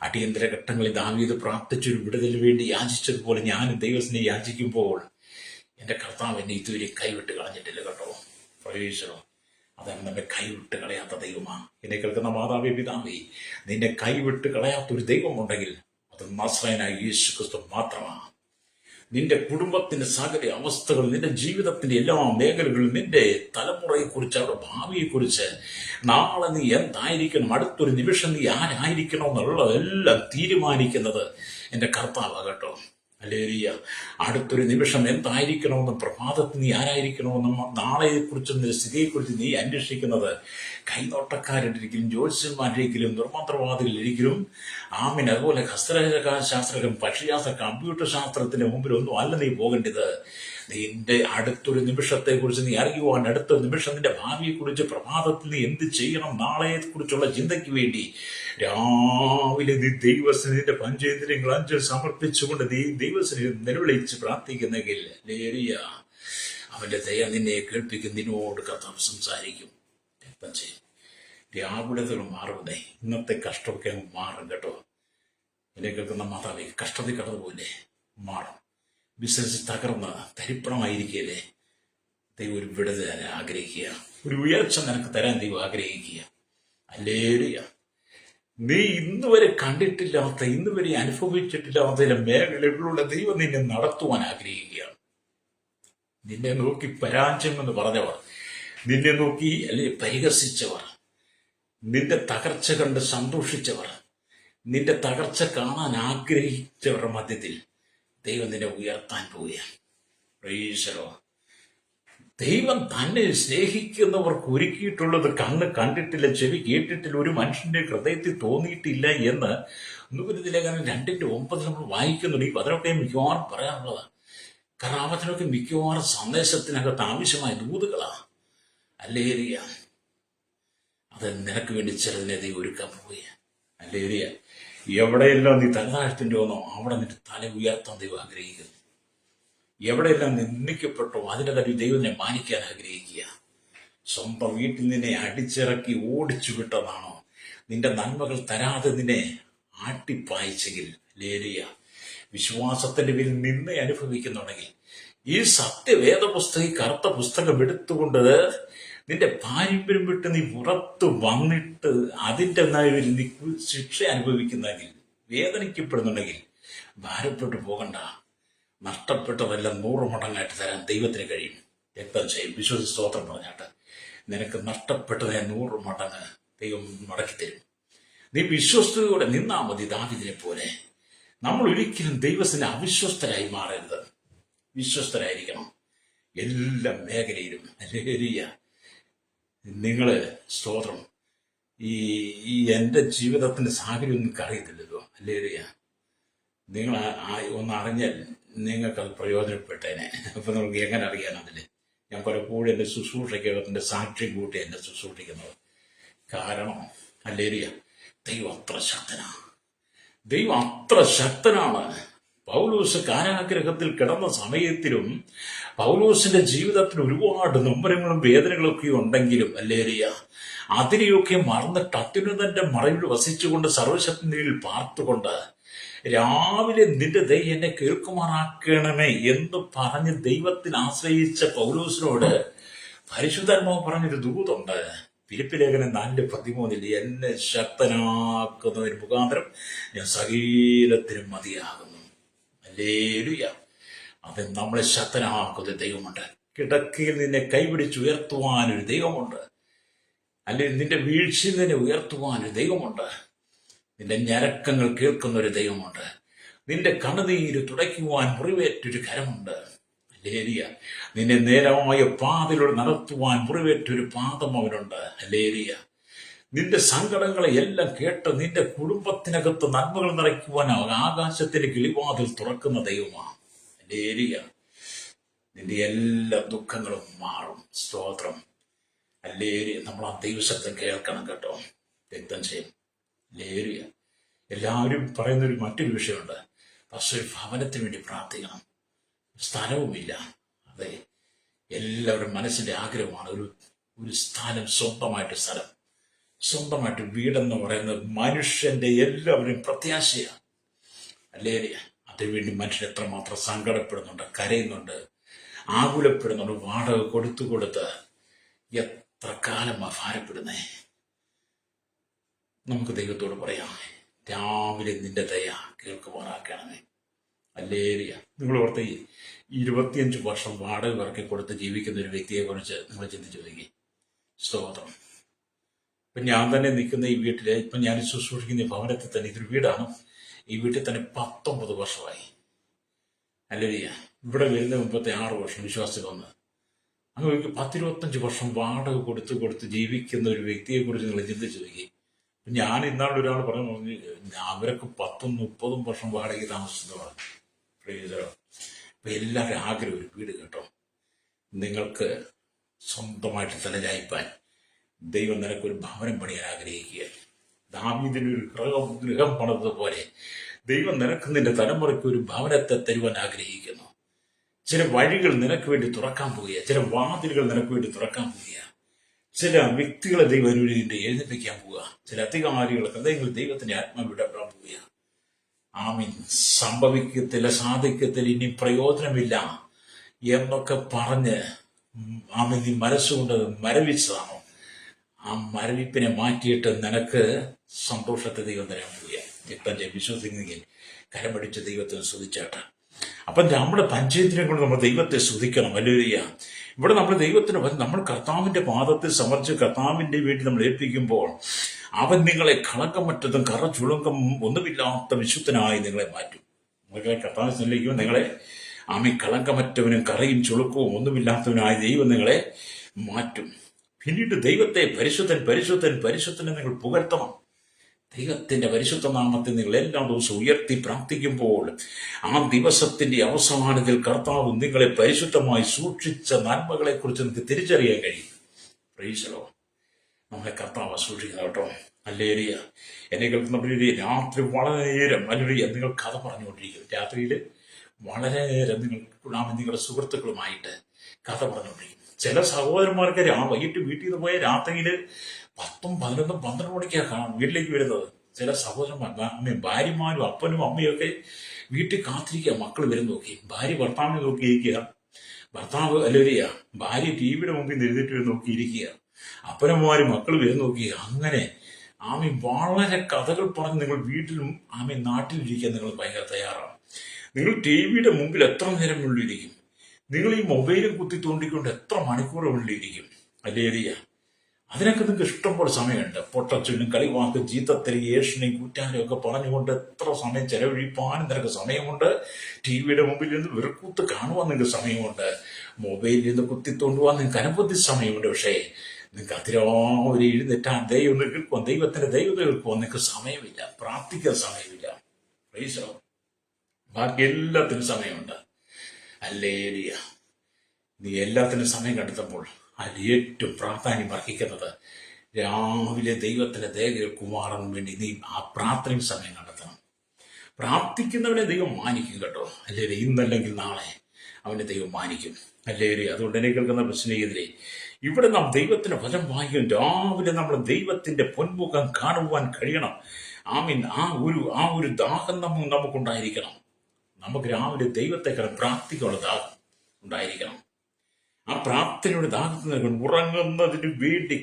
അടിയന്തര ഘട്ടങ്ങളിൽ ദാവീദ് പ്രാർത്ഥിച്ചൊരു വിടുതലിന് വേണ്ടി യാചിച്ചതുപോലെ ഞാനും ദൈവത്തിനെ യാചിക്കുമ്പോൾ എൻ്റെ കർത്താവ് എന്നെ ഇതുവരെ കൈവിട്ട് കളഞ്ഞിട്ടില്ല കേട്ടോ. പ്രവേശനം. അതാണ് നമ്മെ കൈവിട്ട് കളയാത്ത ദൈവമാണ്. എന്നെ കേൾക്കുന്ന മാതാവേ, പിതാവേ, നിന്നെ കൈവിട്ട് കളയാത്തൊരു ദൈവമുണ്ടെങ്കിൽ അത് നസ്രായനായ യേശു ക്രിസ്തു മാത്രമാണ്. നിന്റെ കുടുംബത്തിന്റെ സകല അവസ്ഥകൾ, നിന്റെ ജീവിതത്തിന്റെ എല്ലാ മേഖലകളും, നിന്റെ തലമുറയെക്കുറിച്ച്, അവരുടെ ഭാവിയെക്കുറിച്ച്, നാളെ നീ എന്തായിരിക്കണം, അടുത്തൊരു നിമിഷം നീ ആരായിരിക്കണം എന്നുള്ളതെല്ലാം തീരുമാനിക്കുന്നത് എൻ്റെ കർത്താവാകട്ടോ. ഹല്ലേലൂയ. അടുത്തൊരു നിമിഷം എന്തായിരിക്കണമെന്നും പ്രഭാതത്തിൽ നീ ആരായിരിക്കണമെന്നും നാളെയെക്കുറിച്ചും നിന്റെ സ്ഥിതിയെക്കുറിച്ച് നീ അന്വേഷിക്കുന്നത് കൈനോട്ടക്കാരിലും ജ്യോത്സ്യന്മാരിലേക്കിലും നിർമ്മന്ത്രവാദികളിലേക്കിലും ആമീൻ, അതുപോലെ ഹസ്തശാസ്ത്രകം, പക്ഷിശാസ്ത്രം, കമ്പ്യൂട്ടർ ശാസ്ത്രത്തിന്റെ മുമ്പിലൊന്നും അല്ല നീ പോകേണ്ടത്. നിന്റെ അടുത്തൊരു നിമിഷത്തെക്കുറിച്ച് നീ അറിയുവാൻ, അടുത്ത നിമിഷം നിന്റെ ഭാവിയെക്കുറിച്ച്, പ്രഭാതത്തിൽ നീ എന്ത് ചെയ്യണം, നാളെയെക്കുറിച്ചുള്ള ചിന്തയ്ക്ക് വേണ്ടി രാവിലെ നീ ദൈവസന്നിധിന്റെ പഞ്ചേന്ദ്രിയങ്ങൾ 5 സമർപ്പിച്ചുകൊണ്ട് നീ ദൈവസന്നിധി നിലവിളിച്ച് പ്രാർത്ഥിക്കുന്നെങ്കിൽ, ഹല്ലേലൂയ, അവന്റെ ദയ നിന്നെ കേൾപ്പിക്കും. നിന്നോട് കർത്താവ് സംസാരിക്കും. രക്തം ചെയ്യും. വ്യാകുലതകൾ മാറുന്നേ. ഇന്നത്തെ കഷ്ടമൊക്കെ അങ്ങ് മാറും കേട്ടോ. എന്നെ കേൾക്കുന്ന മാതാവേ, കഷ്ടത കടന്നുപോലെ മാറും. ബിസിനസ് തകർന്ന് തരിപ്പണമായിരിക്കല്ലേ, ദൈവം ഒരു വിടുതൽ തരാൻ ആഗ്രഹിക്കുക. ഒരു ഉയർച്ച നിനക്ക് തരാൻ ദൈവം ആഗ്രഹിക്കുക. ഹല്ലേലൂയ. നീ ഇന്നുവരെ കണ്ടിട്ടില്ലാത്ത, ഇന്നുവരെ അനുഭവിച്ചിട്ടില്ലാത്ത ചില മേഖലകളിലൂടെ ദൈവം നിന്നെ നടത്തുവാൻ ആഗ്രഹിക്കുകയാണ്. നിന്നെ നോക്കി പരാജയമെന്ന് പറഞ്ഞവർ, നിന്നെ നോക്കി അല്ലെങ്കിൽ പരിഹസിച്ചവർ, നിന്റെ തകർച്ച കണ്ട് സന്തോഷിച്ചവർ, നിന്റെ തകർച്ച കാണാൻ ആഗ്രഹിച്ചവരുടെ മധ്യത്തിൽ ദൈവം നിന്നെ ഉയർത്താൻ പോവുകയാണ്. പ്രൈസലോ. ദൈവം തന്നെ സ്നേഹിക്കുന്നവർക്ക് ഒരുക്കിയിട്ടുള്ളത് കണ്ണ് കണ്ടിട്ടില്ല, ചെവി കേട്ടിട്ടില്ല, ഒരു മനുഷ്യന്റെ ഹൃദയത്തിൽ തോന്നിയിട്ടില്ല എന്ന് 1 കൊരിന്ത്യർ ലേഖനം 2:9 നമ്മൾ വായിക്കുന്നുണ്ട്. ഈ വചനമൊക്കെ മിക്കവാറും പറയാനുള്ളതാണ്. കാരണം ആ വചനമൊക്കെ മിക്കവാറും സന്ദേശത്തിനകത്ത് ആവശ്യമായ ദൂതുകളാണ്. ഹല്ലേലൂയ. അത് നിനക്ക് വേണ്ടി ചിലതിനെ ദൈവം ഒരുക്കാൻ പോവുകയാണ്. ഹല്ലേലൂയ. എവിടെയെല്ലാം നീ തലതാഴ്ത്തിൻ്റെ വന്നോ അവിടെ നിന്റെ തല ഉയർത്താൻ ദൈവം ആഗ്രഹിക്കുന്നു. എവിടെയെല്ലാം നിന്ദിക്കപ്പെട്ടോ അതിൻ്റെ കാര്യം ദൈവത്തിനെ മാനിക്കാൻ ആഗ്രഹിക്കുക. സ്വന്തം വീട്ടിൽ നിന്നെ അടിച്ചിറക്കി ഓടിച്ചു വിട്ടതാണോ, നിന്റെ നന്മകൾ തരാതെ നിന്നെ ആട്ടിപ്പായിച്ചെങ്കിൽ, ഹല്ലേലൂയ, വിശ്വാസത്തിന്റെ പേരിൽ നിന്നെ അനുഭവിക്കുന്നുണ്ടെങ്കിൽ ഈ സത്യവേദ പുസ്തകം, ഈ കറുത്ത പുസ്തകം എടുത്തുകൊണ്ട് നിന്റെ പാരമ്പര്യം വിട്ട് നീ പുറത്ത് വന്നിട്ട് അതിൻ്റെ പേരിൽ നീ ശിക്ഷ അനുഭവിക്കുന്നെങ്കിൽ, വേദനിക്കപ്പെടുന്നുണ്ടെങ്കിൽ ഭാരപ്പെട്ടു പോകണ്ട. നഷ്ടപ്പെട്ടതെല്ലാം 100 മടങ്ങായിട്ട് തരാൻ ദൈവത്തിന് കഴിയും. രക്തം ചെയ്യും. വിശ്വസിച്ച് സ്തോത്രം പറഞ്ഞാട്ട് നിനക്ക് നഷ്ടപ്പെട്ടതിനെ 100 മടങ്ങ് ദൈവം മടക്കിത്തരും. നീ വിശ്വസ്തയോടെ നിന്നാ മതി. ദാവീദിനെ പോലെ നമ്മൾ ഒരിക്കലും ദൈവത്തിന് അവിശ്വസ്തരായി മാറരുത്. വിശ്വസ്തരായിരിക്കണം എല്ലാ മേഖലയിലും. ഹല്ലേലൂയ. നിങ്ങള് സ്തോത്രം, ഈ എൻ്റെ ജീവിതത്തിന്റെ സാഹചര്യം നിങ്ങൾക്ക് അറിയത്തില്ലല്ലോ. ഹല്ലേലൂയ. നിങ്ങൾ ഒന്ന് അറിഞ്ഞാൽ നിങ്ങൾക്കത് പ്രയോജനപ്പെട്ടേനെ. അപ്പം നമുക്ക് എങ്ങനെ അറിയാൻ അതിൽ? ഞാൻ പലപ്പോഴും എൻ്റെ ശുശ്രൂഷയ്ക്കകത്തിൻ്റെ സാക്ഷ്യം കൂട്ടി എന്നെ ശുശ്രൂഷിക്കുന്നത്. കാരണം ഹല്ലേലൂയ, ദൈവം അത്ര ശക്തനാണ്. ദൈവം അത്ര ശക്തനാണ്. പൗലോസ് കാരാഗ്രഹത്തിൽ കിടന്ന സമയത്തിലും പൗലോസിന്റെ ജീവിതത്തിൽ ഒരുപാട് നൊമ്പരങ്ങളും വേദനകളും ഒക്കെ ഉണ്ടെങ്കിലും ഹല്ലേലൂയ, അതിനെയൊക്കെ മറന്നിട്ട് അത്യുന്നതന്റെ മറവിൽ വസിച്ചുകൊണ്ട് സർവശക്തിയിൽ പാർത്തുകൊണ്ട് രാവിലെ നിന്റെ ദൈ എന്നെ കേൾക്കുമാറാക്കണമേ എന്ന് പറഞ്ഞ് ദൈവത്തിൽ ആശ്രയിച്ച പൗലോസിനോട് പരിശുദ്ധാത്മാവ് പറഞ്ഞൊരു ദൂതുണ്ട്. ഫിലിപ്പി ലേഖനം 4:13 എന്നെ ശക്തനാക്കുന്നതിന് മുഖാന്തരം ഞാൻ സകലത്തിനും മതിയാകുന്നു. ഹല്ലേലൂയ. അത് നമ്മളെ ശക്തനാക്കുന്ന ദൈവമുണ്ട്. കിടക്കയിൽ നിന്നെ കൈപിടിച്ചുയർത്തുവാനൊരു ദൈവമുണ്ട്. അല്ലെങ്കിൽ നിന്റെ വീഴ്ചയിൽ നിന്നെ ഉയർത്തുവാനൊരു ദൈവമുണ്ട്. നിന്റെ ഞരക്കങ്ങൾ കേൾക്കുന്ന ഒരു ദൈവമുണ്ട്. നിന്റെ കണ്ണുനീര് തുടയ്ക്കുവാൻ മുറിവേറ്റൊരു കരമുണ്ട്. ഹല്ലേലൂയ. നിന്നെ നേരായ പാതയിലൂടെ നടത്തുവാൻ മുറിവേറ്റൊരു പാദം അവനുണ്ട്. ഹല്ലേലൂയ. നിന്റെ സങ്കടങ്ങളെ എല്ലാം കേട്ട് നിന്റെ കുടുംബത്തിനകത്ത് നന്മകൾ നിറയ്ക്കുവാൻ ആകാശത്തിന്റെ കിളിവാതിൽ തുറക്കുന്ന ദൈവമാണ്. ഹല്ലേലൂയ. നിന്റെ എല്ലാ ദുഃഖങ്ങളും മാറും. സ്തോത്രം. ഹല്ലേലൂയ. നമ്മൾ ആ ദൈവശബ്ദം കേൾക്കണം കേട്ടോ. രക്തം ചെയ്യും. ഹല്ലേലൂയ. എല്ലാവരും പറയുന്നൊരു മറ്റൊരു വിഷയമുണ്ട്. പക്ഷേ ഭവനത്തിന് വേണ്ടി പ്രാർത്ഥിക്കണം. സ്ഥലവുമില്ല. അതെ, എല്ലാവരും മനസ്സിന്റെ ആഗ്രഹമാണ് ഒരു സ്ഥലം, സ്വന്തമായിട്ട് വീടെന്ന് പറയുന്നത് മനുഷ്യന്റെ എല്ലാവരും പ്രത്യാശയാണ്. ഹല്ലേലൂയ. അതിനുവേണ്ടി മനുഷ്യൻ എത്രമാത്രം സങ്കടപ്പെടുന്നുണ്ട്, കരയുന്നുണ്ട്, ആകുലപ്പെടുന്നുണ്ട്. വാടക കൊടുത്ത് എത്ര കാലമാണ് ഭാരപ്പെടുന്നേ. നമുക്ക് ദൈവത്തോട് പറയാം, രാവിലെ നിന്റെ ദയ കേൾക്കുമാറാക്കണമേ. ഹല്ലേലൂയ. നിങ്ങൾ ഓർത്ത് 25 വർഷം വാടക ഇറക്കി കൊടുത്ത് ജീവിക്കുന്ന ഒരു വ്യക്തിയെ കുറിച്ച് നിങ്ങൾ ചിന്തിച്ചു നോക്കി. സ്തോത്രം. ഇപ്പം ഞാൻ തന്നെ നിൽക്കുന്ന ഈ വീട്ടില്, ഇപ്പം ഞാൻ ശുശ്രൂഷിക്കുന്ന ഈ ഭവനത്തിൽ തന്നെ, ഇതൊരു വീടാണ്. ഈ വീട്ടിൽ തന്നെ 19 വർഷമായി. ഹല്ലേലൂയ. ഇവിടെ വരുന്ന മുമ്പത്തെ 6 വർഷം വിശ്വാസത്തിൽ വന്ന് അങ്ങനെ 10-25 വർഷം വാടക കൊടുത്ത് ജീവിക്കുന്ന ഒരു വ്യക്തിയെ കുറിച്ച് നിങ്ങൾ ചിന്തിച്ചു നോക്കി. ഞാൻ ഇന്നാൾ ഒരാൾ പറഞ്ഞു, അവരൊക്കെ 10-30 വർഷം വാടകയ്ക്ക് താമസിക്കുന്നതാണ്. അപ്പൊ എല്ലാവരും ആഗ്രഹം ഒരു വീട് കേട്ടോ. നിങ്ങൾക്ക് സ്വന്തമായിട്ട് തലചായ്പാൻ ദൈവം നിനക്കൊരു ഭവനം പണിയാൻ ആഗ്രഹിക്കുക. ദാവീദിനൊരു ഗൃഹം പണിതതുപോലെ ദൈവം നിനക്ക് നിന്റെ തലമുറയ്ക്ക് ഒരു ഭവനത്തെ തരുവാൻ ആഗ്രഹിക്കുന്നു. ചില വഴികൾ നിനക്ക് വേണ്ടി തുറക്കാൻ പോവുക, ചില വാതിലുകൾ നിനക്ക് വേണ്ടി തുറക്കാൻ പോവുക, ചില വ്യക്തികളെ ദൈവം എഴുന്നേൽപ്പിക്കാൻ പോവുക, ചില അധികാരികളെ ഹൃദയങ്ങൾ ദൈവത്തിന്റെ ആത്മാവിടാൻ പോവുക. ആമീൻ. സംഭവിക്കത്തില്ല, സാധിക്കത്തില്ല, ഇനി പ്രയോജനമില്ല എന്നൊക്കെ പറഞ്ഞ് ആമീൻ നീ മനസ്സുകൊണ്ട് മരവിച്ചതാണോ? ആ മരവിപ്പിനെ മാറ്റിയിട്ട് നിനക്ക് സന്തോഷത്തെ ദൈവം തരാൻ പോവുക. രക്തം വിശ്വസിക്കുന്നെങ്കിൽ കരമടിച്ച് ദൈവത്തെ സ്തുതിച്ചാട്ട്. അപ്പം നമ്മുടെ പഞ്ചേന്ദ്രിയം കൊണ്ട് നമ്മൾ ദൈവത്തെ സ്തുതിക്കണം. ഹല്ലേലൂയ. ഇവിടെ നമ്മൾ ദൈവത്തിന് നമ്മൾ കർത്താവിന്റെ പാദത്തിൽ സമർപ്പിച്ച് കർത്താവിന്റെ വീട്ടിൽ നമ്മൾ ഏൽപ്പിക്കുമ്പോൾ അവൻ നിങ്ങളെ കളങ്കമറ്റതും കറ ചുളുങ്കം ഒന്നുമില്ലാത്ത വിശുദ്ധനായി നിങ്ങളെ മാറ്റും. നിങ്ങളെ കർത്താവിനെ സ്നേഹിക്കുമ്പോൾ നിങ്ങളെ ആമി കളങ്കമറ്റവനും കറയും ചുളുക്കവും ഒന്നുമില്ലാത്തവനായ ദൈവം നിങ്ങളെ മാറ്റും. പിന്നീട് ദൈവത്തെ പരിശുദ്ധനെ നിങ്ങൾ പുകഴ്ത്തണം. ദൈവത്തിന്റെ പരിശുദ്ധ നാമത്തെ നിങ്ങൾ എല്ലാ ദിവസവും ഉയർത്തി പ്രാർത്ഥിക്കുമ്പോൾ ആ ദിവസത്തിന്റെ അവസാനത്തിൽ കർത്താവ് നിങ്ങളെ പരിശുദ്ധമായി സൂക്ഷിച്ച നന്മകളെ കുറിച്ച് നിങ്ങൾക്ക് തിരിച്ചറിയാൻ കഴിയും. Praise the Lord. നമ്മളെ കർത്താവ് സൂക്ഷിക്കണം കേട്ടോ. ഹല്ലേലൂയ. എന്നെ കേൾക്കുന്ന രാത്രി വളരെ നേരം ഹല്ലേലൂയ നിങ്ങൾ കഥ പറഞ്ഞുകൊണ്ടിരിക്കും. രാത്രിയിൽ വളരെ നേരം നിങ്ങളുടെ സുഹൃത്തുക്കളുമായിട്ട് കഥ പറഞ്ഞുകൊണ്ടിരിക്കും. ചില സഹോദരന്മാർക്ക് വൈകിട്ട് വീട്ടിൽ നിന്ന് പോയ രാത്രിയിൽ 10, 11, 12 മണിക്കാണ് വീട്ടിലേക്ക് വരുന്നത്. ചില സഹോദരന്മാർ ഭാര്യമാരും അപ്പനും അമ്മയും ഒക്കെ വീട്ടിൽ കാത്തിരിക്കുക, മക്കൾ വരും നോക്കി. ഭാര്യ ഭർത്താവിനെ നോക്കിയിരിക്കുക, ഭർത്താവ് ഹല്ലേലൂയ ഭാര്യ ടിവിയുടെ മുമ്പിൽ എഴുന്നേറ്റ് നോക്കിയിരിക്കുക, അപ്പനമ്മമാരും മക്കൾ വരും നോക്കി. അങ്ങനെ ആമി വളരെ കഥകൾ പറഞ്ഞ് നിങ്ങൾ വീട്ടിലും ആമി നാട്ടിലിരിക്കാൻ നിങ്ങൾ ഭയങ്കര തയ്യാറാണ്. നിങ്ങൾ ടിവിയുടെ മുമ്പിൽ എത്ര നേരം ഉള്ളിരിക്കും? നിങ്ങൾ ഈ മൊബൈലും കുത്തി തോണ്ടിക്കൊണ്ട് എത്ര മണിക്കൂർ ഉള്ളിരിക്കും? ഹല്ലേലൂയ. അതിനൊക്കെ നിങ്ങൾക്ക് ഇഷ്ടംപോലെ സമയമുണ്ട്. പൊട്ടച്ചൊല്ലും കളിവാക്കും ചീത്തത്തരി ഏഷനെയും കുറ്റാനും ഒക്കെ പറഞ്ഞുകൊണ്ട് എത്ര സമയം ചെലവഴിപ്പാനും നിനക്ക് സമയമുണ്ട്. ടിവിയുടെ മുമ്പിൽ നിന്ന് വെറുക്കൂത്ത് കാണുവാൻ നിങ്ങൾക്ക് സമയമുണ്ട്. മൊബൈലിൽ നിന്ന് കുത്തിത്തോണ്ടുവാൻ നിങ്ങൾക്ക് അനവധി സമയമുണ്ട്. പക്ഷേ നിങ്ങൾക്ക് അതിരാവിലെ എഴുന്നേറ്റാൻ ദൈവത്തിന്റെ ദൈവത്തെ കേൾക്കുവാൻ നിങ്ങൾക്ക് സമയമില്ല. പ്രാർത്ഥിക്കാൻ സമയമില്ല. Praise the Lord. ബാക്കി എല്ലാത്തിനും സമയമുണ്ട്. ഹല്ലേലൂയ. നീ എല്ലാത്തിനും സമയം കണ്ടെത്തുമ്പോൾ അതിൽ ഏറ്റവും പ്രാധാന്യം അർഹിക്കുന്നത് രാവിലെ ദൈവത്തിന്റെ ദയ കേൾക്കുമാറാൻ വേണ്ടി നീ ആ പ്രാർത്ഥനയും സമയം കണ്ടെത്തണം. പ്രാർത്ഥിക്കുന്നവനെ ദൈവം മാനിക്കും കേട്ടോ. അല്ലേ, ഇന്നല്ലെങ്കിൽ നാളെ അവനെ ദൈവം മാനിക്കും. അല്ലേ, അതുകൊണ്ട് എന്നെ കേൾക്കുന്ന പ്രശ്നത്തിനെതിരെ ഇവിടെ നാം ദൈവത്തിന്റെ വചനം വായിക്കും. രാവിലെ നമ്മൾ ദൈവത്തിന്റെ പൊന്മുഖം കാണുവാൻ കഴിയണം. ആമീൻ. ആ ഒരു ദാഹം നമുക്കുണ്ടായിരിക്കണം. നമുക്ക് രാവിലെ ദൈവത്തെ പ്രാർത്ഥിക്കാനുള്ള ദാഹം ഉണ്ടായിരിക്കണം. ആ പ്രാർത്ഥനയുടെ ദാഹത്തിന് ഉറങ്ങുന്നതിന് വേണ്ടി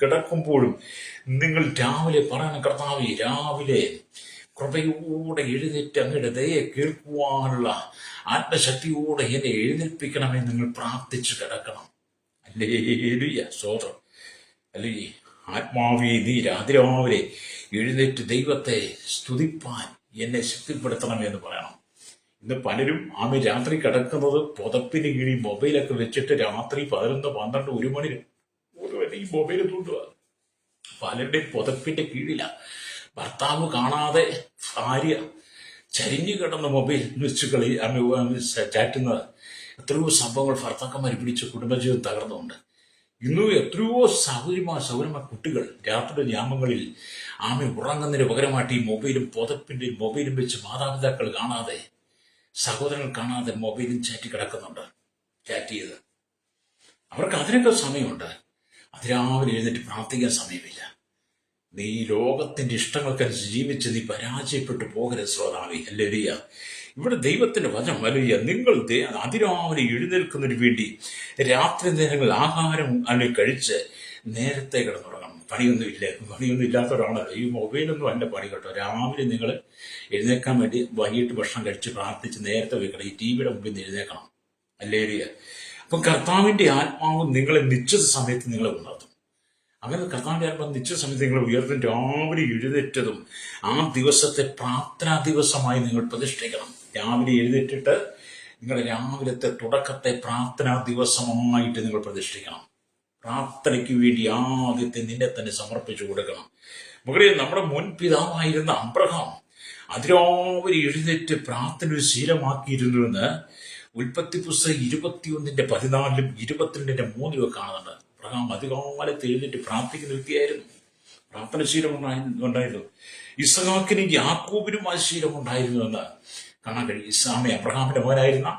കിടക്കുമ്പോഴും നിങ്ങൾ രാവിലെ പറയണം, കർത്താവേ, രാവിലെ കൃപയോടെ എഴുന്നേറ്റ് അങ്ങയുടെ ദയെ കേൾക്കുവാനുള്ള ആത്മശക്തിയോടെ എന്നെ എഴുന്നേൽപ്പിക്കണമെന്ന് നിങ്ങൾ പ്രാർത്ഥിച്ചു കിടക്കണം. ഹല്ലേലൂയ, സ്തോത്രം. അല്ലേ, ആത്മാവേ, നീ രാവിലെ എഴുന്നേറ്റ് ദൈവത്തെ സ്തുതിപ്പാൻ എന്നെ ശക്തിപ്പെടുത്തണമെന്ന് പറയണം. ഇന്ന് പലരും രാത്രി കിടക്കുന്നത് പുതപ്പിന് കീഴി മൊബൈലൊക്കെ വെച്ചിട്ട് രാത്രി 11, 12, 1 മണി ഈ മൊബൈൽ തൂണ്ടുക. പലരുടെയും പുതപ്പിന്റെ കീഴില ഭർത്താവ് കാണാതെ ഭാര്യ ചരിഞ്ഞു കിടന്ന മൊബൈൽ വെച്ച് ചാറ്റുന്നത്. എത്രയോ സംഭവങ്ങൾ ഭർത്താക്കന്മാർ പിടിച്ച് കുടുംബജീവിതം തകർന്നുണ്ട്. ഇന്നും എത്രയോ സൗകര്യമായ കുട്ടികൾ രാത്രിയുടെ യാമങ്ങളിൽ ഉറങ്ങുന്നതിന് പകരമായിട്ട് ഈ മൊബൈലും വെച്ച് മാതാപിതാക്കൾ കാണാതെ, സഹോദരങ്ങൾ കാണാതെ മൊബൈലും ചാറ്റ് ചെയ്ത്. അവർക്ക് അതിനൊക്കെ സമയമുണ്ട്. അതിരാവിലെ എഴുന്നേറ്റ് പ്രാർത്ഥിക്കാൻ സമയമില്ല. നീ ലോകത്തിന്റെ ഇഷ്ടങ്ങൾക്കനുസരിച്ച് ജീവിച്ച് നീ പരാജയപ്പെട്ടു പോകരുത് ശ്രോതാവേ. ഹല്ലേലൂയ. ഇവിടെ ദൈവത്തിന്റെ വചനം, ഹല്ലേലൂയ, നിങ്ങൾ അതിരാവിലെ എഴുന്നേൽക്കുന്നതിന് വേണ്ടി രാത്രി നേരങ്ങളിൽ ആഹാരം കഴിച്ച് നേരത്തെ കിടന്നുറങ്ങണം. പണിയൊന്നും ഇല്ലാത്തവരാണല്ലോ. ഈ മൊബൈലൊന്നും അല്ല പണി കേട്ടോ. രാവിലെ നിങ്ങൾ എഴുന്നേൽക്കാൻ വേണ്ടി വൈകിട്ട് ഭക്ഷണം കഴിച്ച് പ്രാർത്ഥിച്ച് നേരത്തെ വെക്കണം. ഈ ടിവിയുടെ മുമ്പിൽ നിന്ന് എഴുന്നേക്കണം. ഹല്ലേലൂയ. അപ്പം കർത്താവിന്റെ ആത്മാവ് നിങ്ങളെ നിശ്ചിത സമയത്ത് നിങ്ങളെ ഉണർത്തും. അങ്ങനെ കർത്താവിന്റെ ആത്മാവ് നിശ്ചിത സമയത്ത് നിങ്ങൾ ഉയർത്തും. രാവിലെ എഴുന്നേറ്റതും ആ ദിവസത്തെ പ്രാർത്ഥനാ ദിവസമായി നിങ്ങൾ പ്രതിഷ്ഠിക്കണം. രാവിലെ എഴുന്നേറ്റിട്ട് നിങ്ങളുടെ രാവിലത്തെ തുടക്കത്തെ പ്രാർത്ഥനാ ദിവസമായിട്ട് നിങ്ങൾ പ്രതിഷ്ഠിക്കണം. പ്രാർത്ഥനയ്ക്ക് വേണ്ടി ആദ്യത്തെ നിന്നെ തന്നെ സമർപ്പിച്ചു കൊടുക്കണം. മകളെ, നമ്മുടെ മുൻ പിതാവായിരുന്ന അബ്രഹാം അതിരാവിലെ എഴുന്നേറ്റ് പ്രാർത്ഥന ഒരു ശീലമാക്കിയിരുന്നുവെന്ന് ഉൽപ്പത്തി പുസ്തകം 21:14, 22:3 കാണുന്നുണ്ട്. അബ്രഹാം അധികാലത്ത് എഴുന്നേറ്റ് പ്രാർത്ഥിക്കുന്ന വ്യക്തിയായിരുന്നു. പ്രാർത്ഥന ശീലം ഉണ്ടായിരുന്നു. ഇസ്ഹാക്കിനും യാക്കോബിനും ആ ശീലം ഉണ്ടായിരുന്നുവെന്ന് കാണാൻ കഴിയും. അബ്രഹാമിന്റെ മകനായിരുന്ന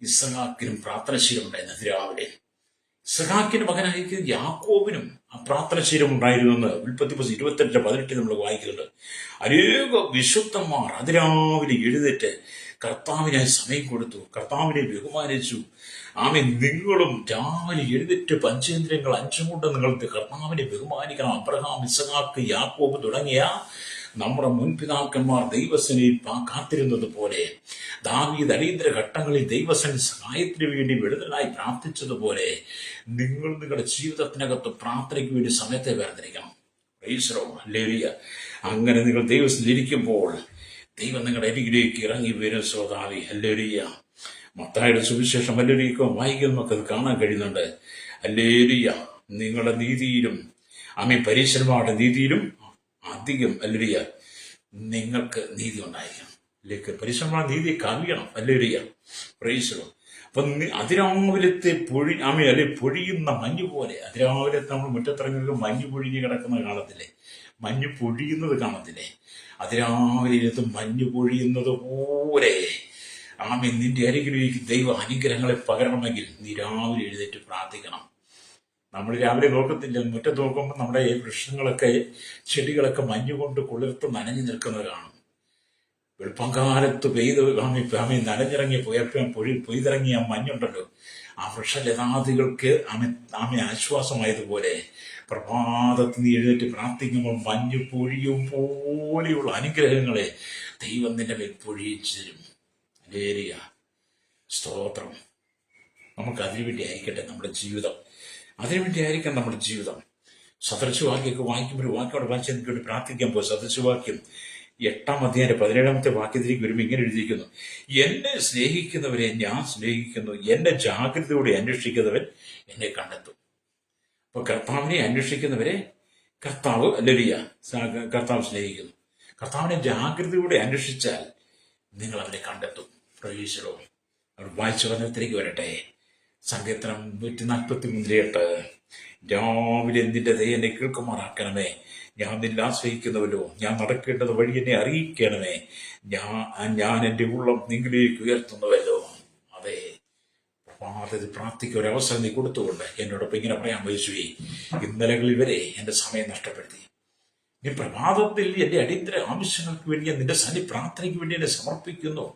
ഇസ്ഹാക്കിനും പ്രാർത്ഥനശീലം ഉണ്ടായിരുന്നു. അതിരാവിലെ ഇസ്ഹാക്കിന്റെ മകനായിരിക്കും യാക്കോബിനും ആ പ്രാർത്ഥനശീലം ഉണ്ടായിരുന്നെന്ന് ഉൽപ്പത്തി പുസ്തകം 28:18 നമ്മൾ വായിക്കുന്നുണ്ട്. അനേക വിശുദ്ധന്മാർ അതിരാവിലെ എഴുന്നേറ്റ് കർത്താവിനായി സമയം കൊടുത്തു, കർത്താവിനെ ബഹുമാനിച്ചു. നിങ്ങളും രാവിലെ എഴുന്നേറ്റ് പഞ്ചേന്ദ്രിയങ്ങൾ 5 കൊണ്ട് നിങ്ങൾ കർത്താവിനെ ബഹുമാനിക്കണം. അബ്രഹാം, ഇസ്ഹാക്ക്, യാക്കോബ് തുടങ്ങിയ നമ്മുടെ മുൻപിതാക്കന്മാർ ദൈവസേനയിൽ കാത്തിരുന്നത് പോലെ, ദാവീദ് അടിയന്തര ഘട്ടങ്ങളിൽ ദൈവസേന സഹായത്തിന് വേണ്ടി വിടുതലായി പ്രാർത്ഥിച്ചതുപോലെ നിങ്ങൾ നിങ്ങളുടെ ജീവിതത്തിനകത്ത് പ്രാർത്ഥനയ്ക്ക് വേണ്ടി സമയത്തെ വേർതിരിക്കണം. ഹല്ലേലൂയ. അങ്ങനെ നിങ്ങൾ ദൈവസേനയിലിരിക്കുമ്പോൾ ദൈവം നിങ്ങളുടെ അരികിലേക്ക് ഇറങ്ങി വരും ശ്രോതാവി. ഹല്ലേലൂയ. മത്തായിയുടെ സുവിശേഷം ഹല്ലേലൂയ വായിക്കുന്ന നമുക്കത് കാണാൻ കഴിയുന്നുണ്ട്. ഹല്ലേലൂയ. നിങ്ങളുടെ നീതിയിലും പരീശന്മാരുടെ നീതിയിലും അധികം ഹല്ലേലൂയ നിങ്ങൾക്ക് നീതി ഉണ്ടായിരിക്കണം. പരീശന്മാരുടെ നീതി കവിയണം. ഹല്ലേലൂയ. പ്രൈസ്. അപ്പൊ അതിരാവിലത്തെ പൊഴിയുന്ന മഞ്ഞ് പോലെ, അതിരാവിലെ നമ്മൾ മുറ്റത്തിറങ്ങുമ്പോൾ മഞ്ഞ് പൊഴിഞ്ഞ് കിടക്കുന്നത് കാണത്തില്ലേ, മഞ്ഞ് പൊഴിയുന്നത് കാണത്തില്ലേ, അതിരാവിലെ ഇരുന്ന് മഞ്ഞ് പൊഴിയുന്നത് പോലെ നിന്റെ അരികിലേക്ക് ദൈവ അനുഗ്രഹങ്ങളെ പകരണമെങ്കിൽ നീ രാവിലെ എഴുന്നേറ്റ് പ്രാർത്ഥിക്കണം. നമ്മൾ രാവിലെ നോക്കത്തില്ല, മുറ്റത്ത് നോക്കുമ്പോൾ നമ്മുടെ വൃക്ഷങ്ങളൊക്കെ ചെടികളൊക്കെ മഞ്ഞുകൊണ്ട് കുളിർത്ത് നനഞ്ഞു നിൽക്കുന്നത് കാണും. വെളുപ്പംകാലത്ത് നനഞ്ഞിറങ്ങി പൊയ്തിറങ്ങിയ മഞ്ഞുണ്ടല്ലോ, ആ വൃക്ഷലതാദികൾക്ക് ആശ്വാസമായതുപോലെ പ്രഭാതത്തിൽ നീ എഴുന്നേറ്റ് പ്രാർത്ഥിക്കുമ്പോൾ മഞ്ഞ് പൊഴിയും പോലെയുള്ള അനുഗ്രഹങ്ങളെ ദൈവം നിന്റെ മേൽ പൊഴിയിച്ചു തരും. ഹല്ലേലൂയ. സ്തോത്രം. നമുക്ക് അതിനുവേണ്ടി ആയിരിക്കട്ടെ നമ്മുടെ ജീവിതം. അതിനുവേണ്ടി ആയിരിക്കാം നമ്മുടെ ജീവിതം. സദൃശവാക്യമൊക്കെ വായിക്കുമ്പോൾ വാക്യോടെ വായിച്ച് എനിക്ക് വേണ്ടി പ്രാർത്ഥിക്കാൻ പോകും. സദൃശവാക്യം 8-ാം അധ്യായം 17-ാമത്തെ വാക്യത്തിലേക്ക് വരുമ്പോൾ ഇങ്ങനെ എഴുതിയിരിക്കുന്നു: എന്നെ സ്നേഹിക്കുന്നവരെ ഞാൻ സ്നേഹിക്കുന്നു, എന്നെ ജാഗ്രതയോടെ അന്വേഷിക്കുന്നവൻ എന്നെ കണ്ടെത്തും. അപ്പൊ കർത്താവിനെ അന്വേഷിക്കുന്നവരെ കർത്താവ് സ്നേഹിക്കുന്നു. കർത്താവിനെ ജാഗ്രതയോടെ അന്വേഷിച്ചാൽ നിങ്ങൾ അവനെ കണ്ടെത്തും. Praise the Lord. അവർ വായിച്ച വചനത്തിലേക്ക് വരട്ടെ. സങ്കീർത്തനം 143:8. രാവിലെ നിന്റെ ദയ എന്നെ കേൾക്കുമാറാക്കണമേ. ഞാൻ നിന്നെ ആശ്രയിക്കുന്നുവല്ലോ. ഞാൻ നടക്കേണ്ടത് വഴി എന്നെ അറിയിക്കണമേ. ഞാൻ എൻ്റെ ഉള്ളം നിങ്ങളിലേക്ക് ഉയർത്തുന്നുവല്ലോ. അതെ, പ്രഭാതത്തിൽ പ്രാർത്ഥിക്കുക ഒരവസരം നീ കൊടുത്തുകൊണ്ട് എന്നോടൊപ്പം ഇങ്ങനെ പറയാൻ യേശുവേ, ഇന്നലകളിൽ വരെ എൻ്റെ സമയം നഷ്ടപ്പെടുത്തി. നീ പ്രഭാതത്തിൽ എൻ്റെ അടിയന്തര ആവശ്യങ്ങൾക്ക് വേണ്ടി നിന്റെ സന്നി പ്രാർത്ഥനയ്ക്ക് വേണ്ടി എന്നെ സമർപ്പിക്കുന്നു.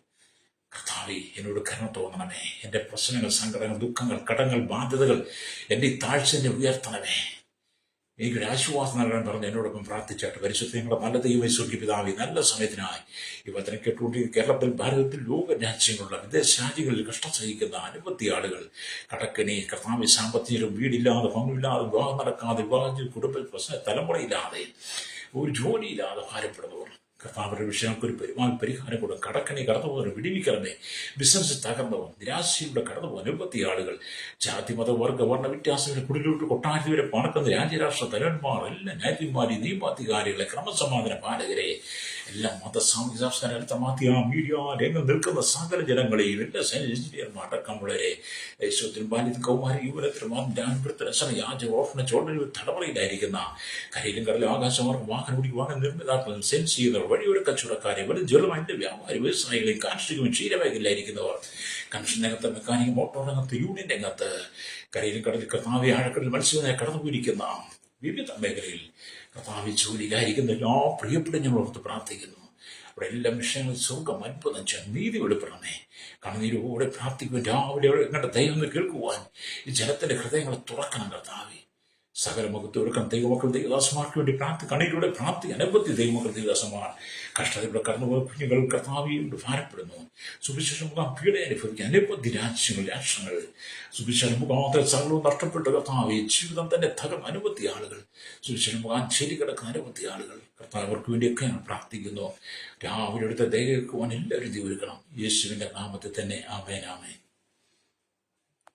കർത്താവേ, എന്നോട് കരുണ തോന്നണമേ. എൻ്റെ പ്രശ്നങ്ങൾ, സങ്കടങ്ങൾ, ദുഃഖങ്ങൾ, കടങ്ങൾ, ബാധ്യതകൾ, എൻ്റെ ഈ താഴ്ച എന്നെ ഉയർത്തണമേ. എനിക്കൊരു ആശ്വാസം നൽകാൻ പറഞ്ഞ് എന്നോടൊപ്പം പ്രാർത്ഥിച്ചാട്ട് പരിശുദ്ധങ്ങളുടെ നല്ല ദൈവമേ, സ്വർഗ്ഗീയ പിതാവേ, നല്ല സമയത്തിനായി ഈ വചനം കേട്ടുകൊണ്ടിരിക്കുന്ന കേരളത്തിൽ, ഭാരതത്തിൽ, ലോക രാജ്യങ്ങളുള്ള വിദേശ രാജ്യങ്ങളിൽ കഷ്ടം സഹിക്കുന്ന അനവധി ആളുകൾ, കടക്കണി കർത്താവേ, സാമ്പത്തികം, വീടില്ലാതെ, ഭംഗില്ലാതെ, വിവാഹം നടക്കാതെ, വിവാഹ കുടുംബ പ്രശ്ന, തലമുറയില്ലാതെ, ഒരു ജോലിയില്ലാതെ ഭാരപ്പെടുന്നവർ, കർത്താവരുടെ വിഷയങ്ങൾക്ക് ഒരു പരിഹാരം കൊടുക്കും. കടക്കണി കടന്നുപോകുന്നവർ വിടിവിക്കണമേ. ബിസിനസ് തകർന്നവർ, നിരാശയിലൂടെ കടന്നുപോകുന്ന അനവധി ആളുകൾ, ജാതി മത വർഗ വർണ്ണ വ്യത്യാസങ്ങളുടെ കുടിലോട്ട് കൊട്ടാരത്തി വരെ പണക്കുന്ന രാജ്യരാഷ്ട്ര തലവന്മാർ, എല്ലാ ന്യായാധിപന്മാരെ, നിയമാധികാരികളെ, ക്രമസമാധാന പാലകരെ, എല്ലാ മത സാമൂഹിക സാംസ്കാരിക മീഡിയ രംഗം നിൽക്കുന്ന സകല ജനങ്ങളെയും, എല്ലാ എഞ്ചിനീയർമാർ അടക്കമുള്ളവരെ, യേശുവിനും ബാല്യത്തിൽ, കൗമാര യുവനത്തിനും, ഓർഫന തലമുറയിലായിരിക്കുന്ന കരയിലും കടലും ആകാശമാർഗം വാഹനം ഓടിക്കും, വാഹന നിർമ്മിതാക്കളും, സെൻസ് ചെയ്യുന്നവർ, വഴിയൊരു കച്ചവടക്കാരെ, വരും ജലമൈൻ്റെ വ്യാപാരി, വ്യവസായികളെയും, കാർഷികവും ക്ഷീരമേഖലയിലായിരിക്കുന്നവർ, കൺഷൻ രംഗത്ത്, മെക്കാനിക്, മോട്ടോർ രംഗത്ത്, യൂണിയൻ രംഗത്ത്, കരയിലും കടലിൽ, കർത്താവെ, ആഴക്കടലിൽ മത്സ്യമായി കടന്നുപോയിരിക്കുന്ന വിവിധ മേഖലയിൽ കർത്താവെ ജോലിയിലായിരിക്കുന്ന എല്ലാ പ്രിയപ്പെട്ട ഞങ്ങളോർത്ത് പ്രാർത്ഥിക്കുന്നു. അവിടെ എല്ലാ വിഷയങ്ങളും സ്വർഗം അത്ഭുതം ചെയ്യാൻ നീതി വെളിപ്പെടണമേ. കണ്ണുനീരോടെ പ്രാർത്ഥിക്കുവാൻ, രാവിലെ എങ്ങോട്ട് ദൈവം കേൾക്കുവാൻ ഈ ജനത്തിന്റെ ഹൃദയങ്ങളെ തുറക്കണം കർത്താവെ. സകല മുഖത്തൊരുക്കം ദൈവമക്കൾ, ദൈവദാസന്മാർക്ക് വേണ്ടി കണ്ണീരോടെ പ്രാർത്ഥിക്കുക. അനവധി ദൈവമക്കൾ, ദൈവദാസന്മാർ കഷ്ടതയുടെ കടന്നുപോയ കുഞ്ഞുങ്ങൾ കർത്താവിയോട് ഭാരപ്പെടുന്നു. സുവിശേഷം മുഖാം പീഡ അനുഭവിക്കുക അനവധി രാഷ്ട്രങ്ങൾ, സുവിശേഷം മുഖാന്തരം സകലവും നഷ്ടപ്പെട്ട കർത്താവെ, ജീവിതം തന്നെ തകർന്ന അനവധി ആളുകൾ, സുവിശേഷം മുഖാൻ ശരി കിടക്കുന്ന അനവധി ആളുകൾ, കർത്താവ് അവർക്ക് വേണ്ടിയൊക്കെ ഞാൻ പ്രാർത്ഥിക്കുന്നു. രാവിലെ എടുത്ത ദയ കേൾക്കുവാൻ എല്ലാവരും ഒരുക്കണം. യേശുവിന്റെ നാമത്തിൽ തന്നെ ആമേൻ, ആമേൻ.